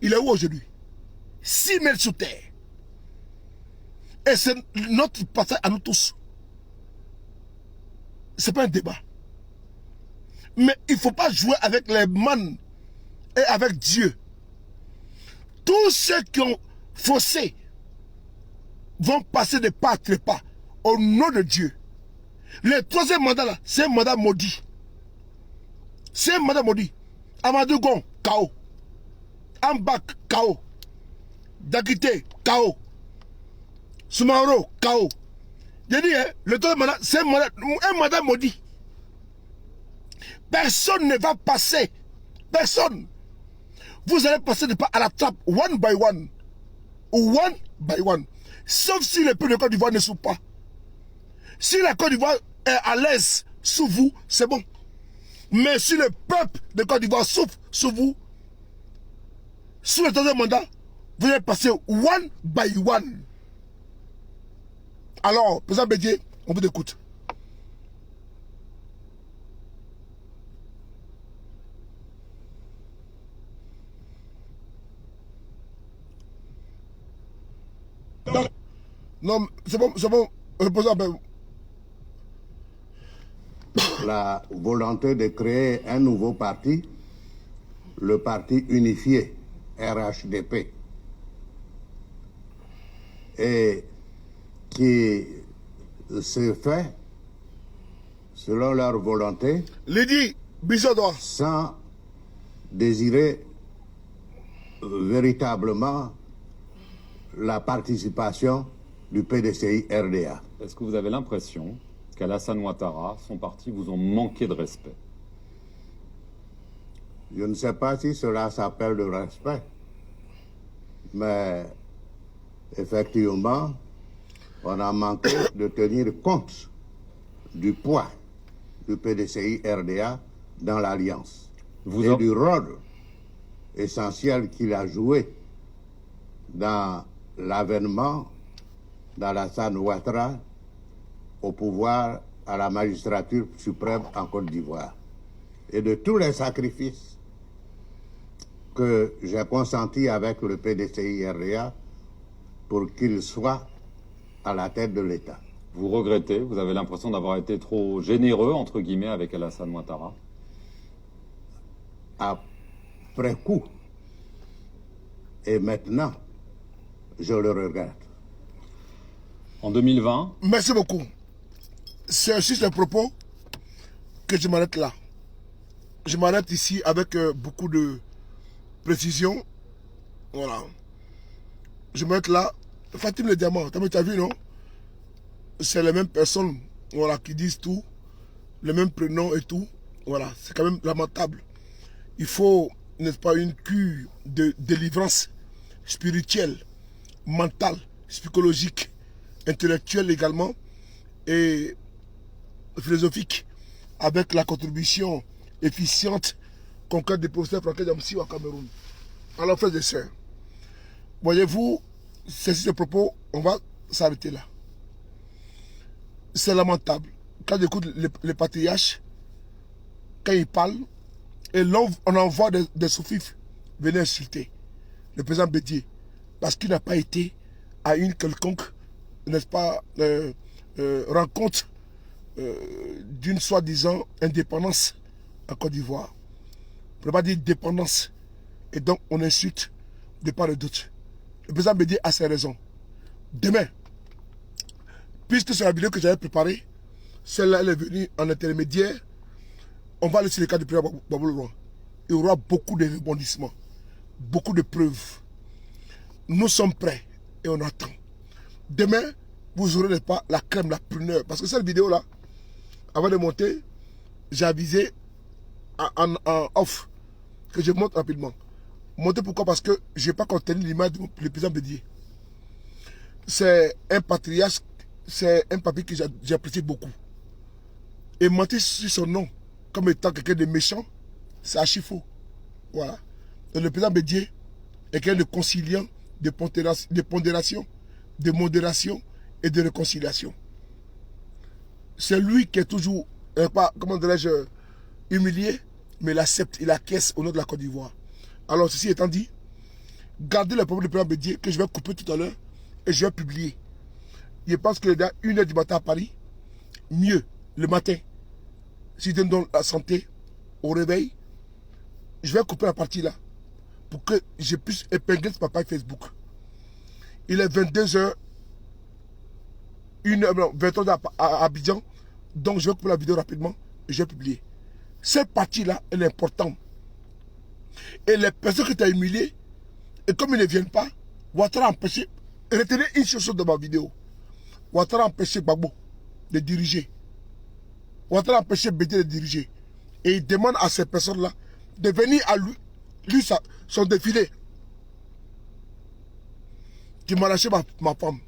il est où aujourd'hui? 6 000 sous terre. Et c'est notre passage à nous tous. Ce n'est pas un débat. Mais il ne faut pas jouer avec les mannes et avec Dieu. Tous ceux qui ont faussé vont passer de pas à trépas au nom de Dieu. Le troisième mandat là, c'est un mandat maudit. C'est un mandat maudit. Amadou Gon, KO. Ambak, KO. Dakité, KO. Soumaro, KO. J'ai dit, hein, le troisième mandat, c'est un mandat maudit. Personne ne va passer. Personne. Vous allez passer de pas à la trappe, one by one. Ou one by one. Sauf si le peuple de Côte d'Ivoire ne souffre pas. Si la Côte d'Ivoire est à l'aise sous vous, c'est bon. Mais si le peuple de Côte d'Ivoire souffre sous vous, sous le troisième mandat, vous allez passer one by one. Alors, président Bédié, on vous écoute. Non, c'est bon, reposez un peu. La volonté de créer un nouveau parti, le parti unifié, RHDP, et qui se fait selon leur volonté, sans désirer véritablement la participation du PDCI-RDA. Est-ce que vous avez l'impression qu'Alassane Ouattara, son parti, vous ont manqué de respect? Je ne sais pas si cela s'appelle le respect, mais effectivement, on a manqué de tenir compte du poids du PDCI-RDA dans l'Alliance et du rôle essentiel qu'il a joué dans l'avènement d'Alassane Ouattara au pouvoir à la magistrature suprême en Côte d'Ivoire et de tous les sacrifices que j'ai consentis avec le PDCI-RDA pour qu'il soit à la tête de l'État. Vous regrettez? Vous avez l'impression d'avoir été trop généreux, entre guillemets, avec Alassane Ouattara? Après coup. Et maintenant, je le regrette. En 2020... Merci beaucoup. C'est aussi ce propos que je m'arrête là. Je m'arrête ici avec beaucoup de précision. Voilà. Je m'arrête là. Fatim le Diamant, tu as vu, non? C'est les mêmes personnes, voilà, qui disent tout, les mêmes prénoms et tout. Voilà, c'est quand même lamentable. Il faut, n'est-ce pas, une cure de délivrance spirituelle, mentale, psychologique, intellectuelle également, et philosophique, avec la contribution efficiente concrète du professeur Franck Djamsi au Cameroun. Alors, frères et sœurs, voyez-vous, c'est ce propos, on va s'arrêter là. C'est lamentable. Quand j'écoute les patriarches, quand ils parlent, et on envoie des sous-fifs venir insulter le président Bédié, parce qu'il n'a pas été à une quelconque, n'est-ce pas, rencontre d'une soi-disant indépendance en Côte d'Ivoire. On ne peut pas dire dépendance. Et donc, on insulte de part et d'autre. Le président Bédié a ses raisons. Demain, puisque c'est la vidéo que j'avais préparée, celle-là, elle est venue en intermédiaire, on va aller sur le cas du président Babou Laurent. Il y aura beaucoup de rebondissements, beaucoup de preuves. Nous sommes prêts et on attend. Demain, vous aurez pas la crème, la pruneur. Parce que cette vidéo-là, avant de monter, j'ai avisé en off que je monte rapidement. Monter pourquoi? Parce que je n'ai pas contenu l'image du président Bédié. C'est un patriarche, c'est un papier que j'apprécie beaucoup. Et mentir sur son nom comme étant quelqu'un de méchant, c'est archi faux. Voilà. Donc le président Bédié est quelqu'un de conciliant, de pondération, de modération et de réconciliation. C'est lui qui est toujours, pas, comment dirais-je, humilié, mais il accepte, il acquiesce au nom de la Côte d'Ivoire. Alors, ceci étant dit, gardez le propos du président Bédié que je vais couper tout à l'heure et je vais publier. Je pense qu'il est à 1h du matin à Paris, mieux le matin, si je donne la santé au réveil, je vais couper la partie là pour que je puisse épingler ce papa Facebook. Il est 22h, 20h à Abidjan, donc je vais couper la vidéo rapidement et je vais publier. Cette partie-là, elle est importante. Et les personnes qui t'ont humilié, et comme ils ne viennent pas, Ouattara a empêché, retenez une chose de ma vidéo. Ouattara a empêché Gbagbo de diriger. Ouattara a empêché Bédié de diriger. Et il demande à ces personnes-là de venir à lui son défilé. Qui m'a arraché ma femme.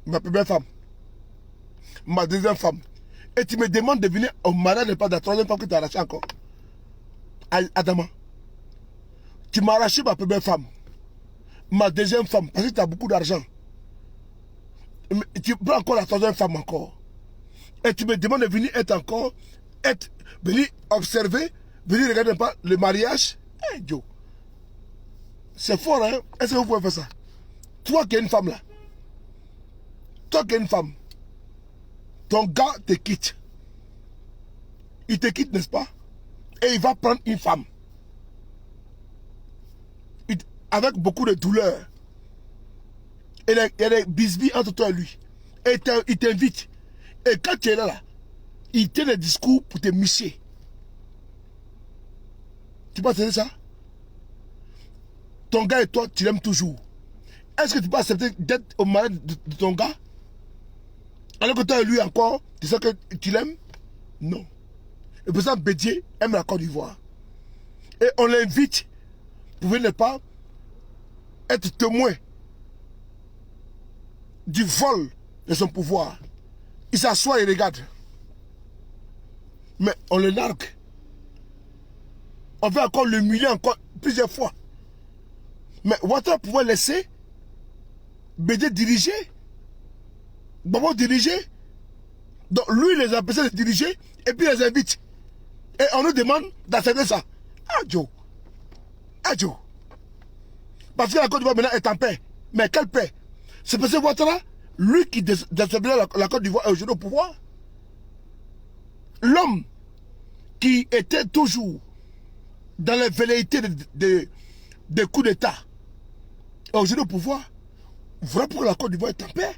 Ma première femme. Ma deuxième femme. Et tu me demandes de venir au mariage de la troisième femme que tu as arraché encore. Adama. Tu m'as arraché ma première femme. Ma deuxième femme. Parce que tu as beaucoup d'argent. Tu prends encore la troisième femme encore. Et tu me demandes de venir être encore. Venir observer. Venir regarder pas le mariage. Hey, Joe. C'est fort, hein? Est-ce que vous pouvez faire ça? Toi qui es une femme là. toi qui es une femme, ton gars te quitte. Il te quitte, n'est-ce pas? Et il va prendre une femme. Avec beaucoup de douleur. Il y a des bisbilles entre toi et lui. Et il t'invite. Et quand tu es là, il tient des discours pour te micher. Tu peux accepter ça? Ton gars et toi, tu l'aimes toujours. Est-ce que tu peux accepter d'être au mari de ton gars? Alors que toi et lui encore, tu sais que tu l'aimes? Non. Le président Bédié aime la Côte d'Ivoire. Et on l'invite pour ne pas être témoin du vol de son pouvoir. Il s'assoit et regarde. Mais on le nargue. On va encore l'humilier encore plusieurs fois. Mais Ouattara pouvait laisser Bédié diriger. Babo diriger. Donc lui, il les empêche de diriger et puis il les invite. Et on nous demande d'accepter ça. Adjo. Adjo. Parce que la Côte d'Ivoire maintenant est en paix. Mais quelle paix? C'est parce que Ouattara, lui qui déstabilise la Côte d'Ivoire est aujourd'hui au pouvoir. L'homme qui était toujours dans les velléités de coups d'État est aujourd'hui au pouvoir. Voilà pourquoi la Côte d'Ivoire est en paix.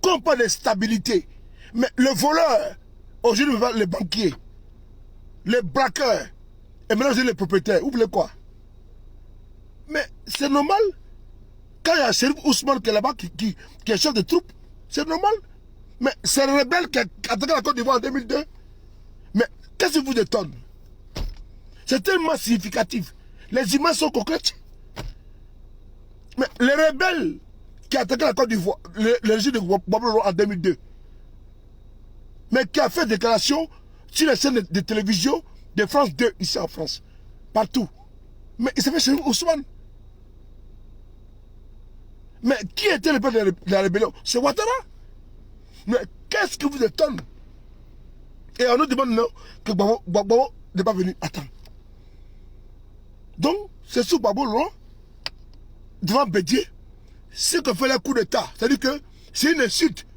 Quand on parle de stabilité, mais le voleur, aujourd'hui les banquiers, les braqueurs, et maintenant les propriétaires, vous voulez quoi? Mais c'est normal. Quand il y a Chérif Ousmane qui est là-bas, qui est chef de troupe, c'est normal. Mais c'est le rebelle qui a attaqué la Côte d'Ivoire en 2002. Mais qu'est-ce que vous étonne? C'est tellement significatif. Les images sont concrètes. Mais les rebelles qui a attaqué la Côte d'Ivoire, le régime de Gbagbo en 2002, mais qui a fait déclaration sur les chaînes de télévision de France 2 ici en France, partout. Mais il s'est fait chez Ousmane. Mais qui était le père de la rébellion? C'est Ouattara. Mais qu'est-ce que vous étonne? Et on nous demande non, que Gbagbo n'est pas venu. Attends. Donc, c'est sous Gbagbo Laurent, devant Bédié, ce qu'on fait le coup d'État. C'est-à-dire que c'est une insulte,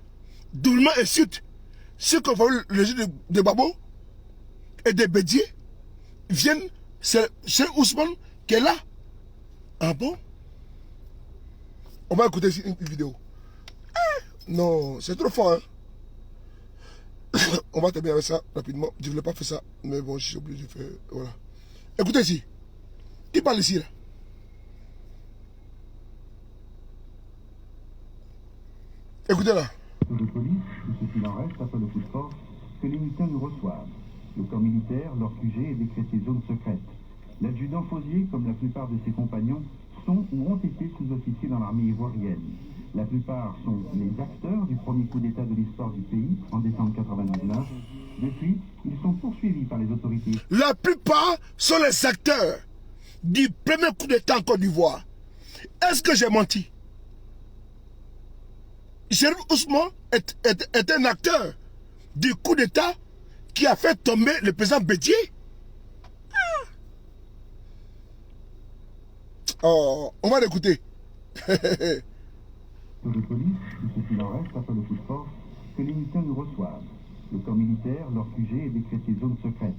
doublement insulte. Ce qu'on fait le régime de Gbagbo et de Bédié viennent, c'est Ousmane qui est là. Ah bon? On va écouter une vidéo. Non, c'est trop fort. Hein? On va terminer avec ça rapidement. Je ne voulais pas faire ça, mais bon, je suis obligé de faire. Voilà. Écoutez ici. Qui parle ici là? Écoutez là. De police, ou ce qu'il en reste après le coup de force, que les militaires nous reçoivent. Le corps militaire, leur QG est décrété zone secrète. L'adjudant Fauzier, comme la plupart de ses compagnons, sont ou ont été sous-officiers dans l'armée ivoirienne. La plupart sont les acteurs du premier coup d'État de l'histoire du pays en décembre 1999. Depuis, ils sont poursuivis par les autorités. La plupart sont les acteurs du premier coup d'État en Côte d'Ivoire. Est-ce que j'ai menti? Chérif Ousmane est un acteur du coup d'État qui a fait tomber le président Bédié. Oh, on va l'écouter. De police, ou ce qu'il en reste après le coup de force, que les militaires nous reçoivent. Le corps militaire, leur QG est décrété zone secrète.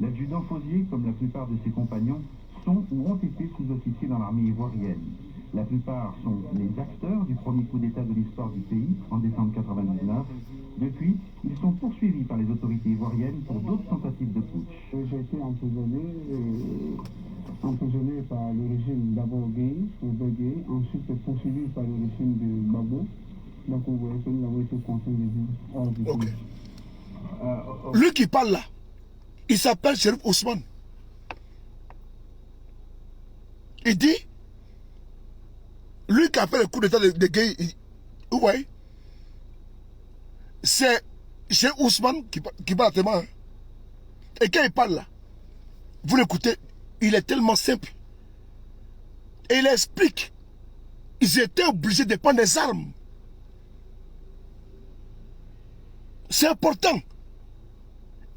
L'adjudant Fauzier, comme la plupart de ses compagnons, sont ou ont été sous-officiers dans l'armée ivoirienne. La plupart sont les acteurs du premier coup d'État de l'histoire du pays en décembre 1999. Depuis, ils sont poursuivis par les autorités ivoiriennes pour d'autres tentatives de putsch. J'ai été emprisonné par le régime d'abord Gueye, ensuite poursuivi par le régime de Gbagbo. Donc vous voyez que nous avons été contraints de vivre hors du pays. Lui qui parle là, il s'appelle Chérif Ousmane. Il dit, lui qui a fait le coup d'état de Gueye, vous voyez, c'est Chérif Ousmane qui parle tellement. Hein. Et quand il parle là, vous l'écoutez, il est tellement simple. Et il explique, ils étaient obligés de prendre des armes. C'est important.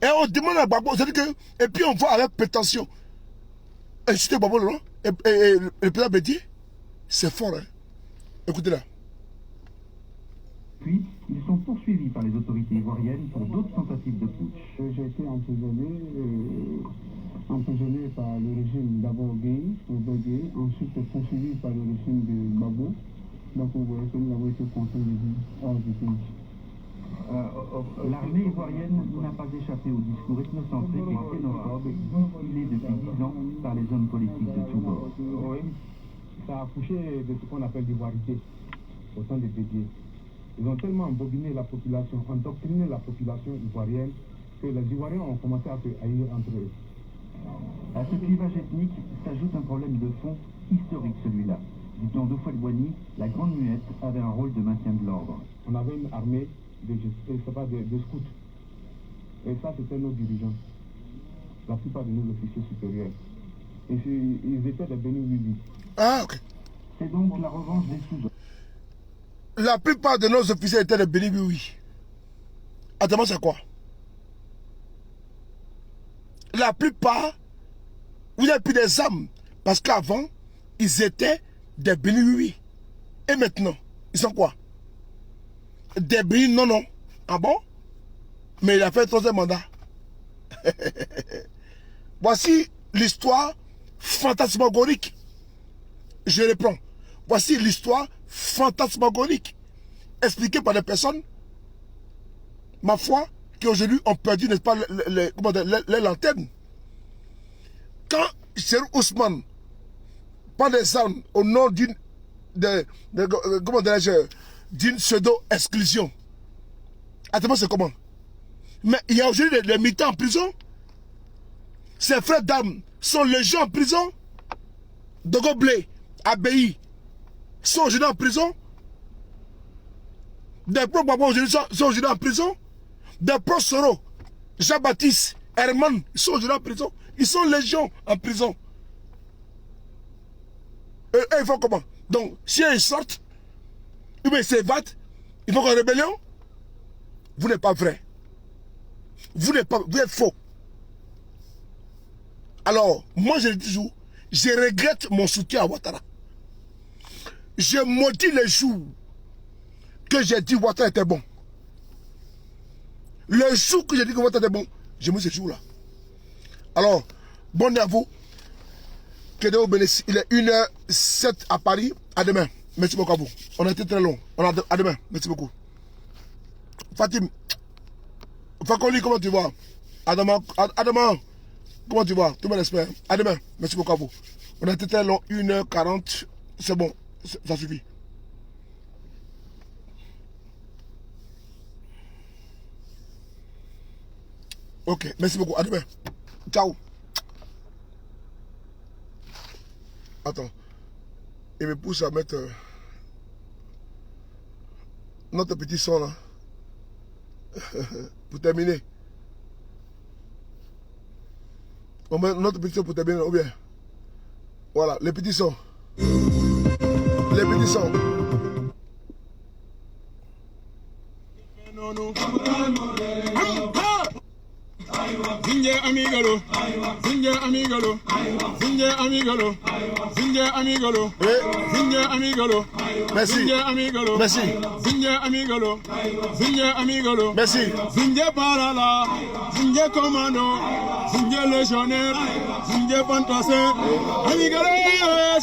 Et on demande à Gbagbo, c'est-à-dire que, et puis on voit avec prétention, inciter Gbagbo Laurent, et le président Bédié, c'est fort. Hein? Écoutez là. Puis, ils sont poursuivis par les autorités ivoiriennes pour d'autres tentatives de putsch. J'ai été emprisonné par le régime d'abord Gueye, ensuite poursuivi par le régime de Gbagbo. Donc vous voyez que nous avons été contraints de vivre hors du pays. L'armée ivoirienne n'a pas échappé au discours ethnocentrique et xénophobe distillé depuis 10 ans par les hommes politiques de tous bords. Oui, ça a accouché de ce qu'on appelle l'ivoirité au sein des Bédiés. Ils ont tellement embobiné la population, endoctriné la population ivoirienne que les Ivoiriens ont commencé à se haïr entre eux. À ce clivage ethnique s'ajoute un problème de fond historique, celui-là. Du temps d'Houphouët-Boigny, la Grande Muette avait un rôle de maintien de l'ordre. On avait une armée de scouts. Et ça, c'était nos dirigeants. La plupart de nos officiers supérieurs. Et ils étaient des bénis. Ah, ok. C'est donc la revanche des sous. La plupart de nos officiers étaient des bénis, oui. Attends, c'est quoi? La plupart, vous avez pris des armes. Parce qu'avant, ils étaient des bénis, oui. Et maintenant, ils sont quoi? Des bénis, non. Ah bon? Mais il a fait un troisième mandat. Voici l'histoire fantasmagorique. Je reprends. Voici l'histoire fantasmagorique expliquée par des personnes, ma foi, qui aujourd'hui ont perdu, n'est-ce pas, les lanternes. Quand Cheikh Ousmane prend des armes au nom d'une d'une pseudo-exclusion, attends, c'est comment? Mais il y a aujourd'hui des militants en prison. Ses frères d'armes sont légion en prison. Dogoblé, Abbaye sont aujourd'hui en prison. Des pro-Gbagbo aujourd'hui sont aujourd'hui en prison. Des pro-Soro, Jean-Baptiste, Herman sont aujourd'hui en prison. Ils sont légion en prison. Et ils font comment? Donc, si ils sortent, ou bien ils s'évadent, ils font une rébellion. Vous n'êtes pas vrai. Vous êtes faux. Alors, moi je le dis toujours, je regrette mon soutien à Ouattara. Je maudis les jours que j'ai dit Ouattara était bon. Le jour que j'ai dit que Ouattara était bon, je me suis ce jour-là. Alors, bonne nuit à vous. Que Dieu vous bénisse. Il est 1h07 à Paris. À demain. Merci beaucoup à vous. On a été très long. À demain. Merci beaucoup. Fatim. Fakoli, comment tu vas? À demain. Comment tu vas? Tout le monde espère. À demain. Merci beaucoup à vous. On a été très long. 1h40. C'est bon. Ça suffit. Ok. Merci beaucoup. À demain. Ciao. Attends. Il me pousse à mettre notre petit son là. Pour terminer. On met notre petit son pour terminer, ou bien. Voilà, les petits sons. Les petits sons. Zinje amigalo, zinje amigalo, zinje amigalo, zinje amigalo, zinje amigalo, merci, zinje amigalo, merci, zinje amigalo, zinje amigalo, merci, zinje parala, zinje commando, zinje légionnaire, zinje fantassin, amigalo,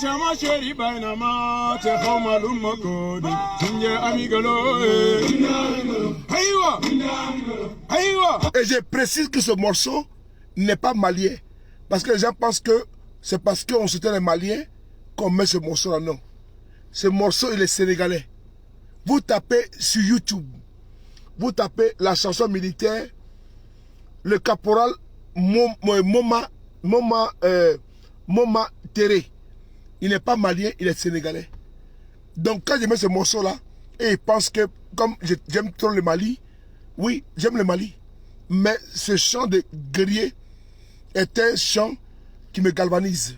chama chéri bainama, te khoma lumokodi, zinje amigalo, aïwa, aïwa. Et je précise que ce morceau n'est pas malien. Parce que les gens pensent que c'est parce qu'on soutient les Maliens qu'on met ce morceau-là. Non. Ce morceau, il est sénégalais. Vous tapez sur YouTube, vous tapez la chanson militaire, le caporal Moma Teré. Il n'est pas malien, il est sénégalais. Donc quand je mets ce morceau-là, et ils pensent que comme j'aime trop le Mali, oui, j'aime le Mali. Mais ce chant de guerrier est un chant qui me galvanise.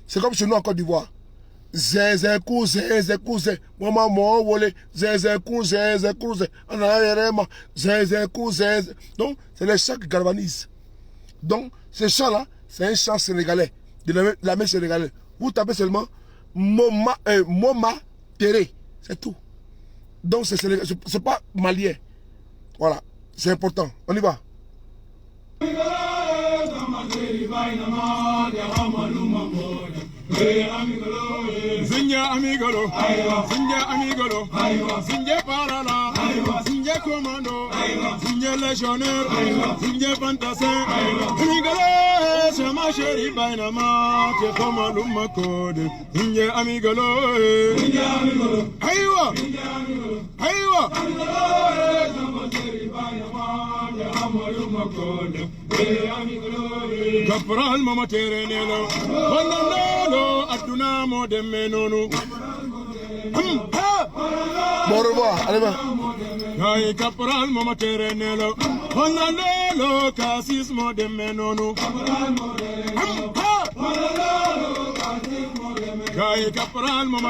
C'est comme chez nous en Côte d'Ivoire. Zézé cousin, maman mon volé, zézé cousin, en arrière, zézé cousin. Donc, c'est le chant qui galvanise. Donc, ce chant-là, c'est un chant sénégalais, de la main sénégalaise. Vous tapez seulement Moma Teré, c'est tout. Donc c'est pas malien. Voilà, c'est important. On y va. Zinja amigolo, Zinja amigolo, Zinja parala, Zinja commando, Zinja légionnaire, Zinja fantassin, amigolo, c'est ma chérie bainama, t'es comme un luma code, Zinja amigolo, Aïwa, Aïwa, Capral mama terenelo, Wanalo, Aduna modemenono. Bon revoir, allez va. Aïe Capral mama terenelo, Wanalo, Cassis modemenono.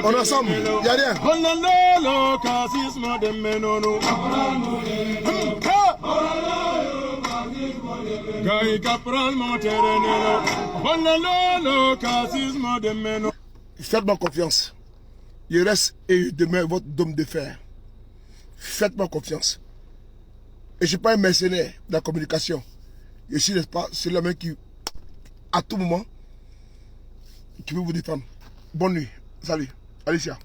On est ensemble, y'a rien. Wanalo, Cassis modemenono. Faites-moi confiance. Je reste et demain votre dôme de fer. Faites-moi confiance. Et je ne suis pas un mercenaire de la communication. Je suis, n'est-ce pas, c'est l'homme qui, à tout moment, qui veut vous défendre. Bonne nuit. Salut. Alicia.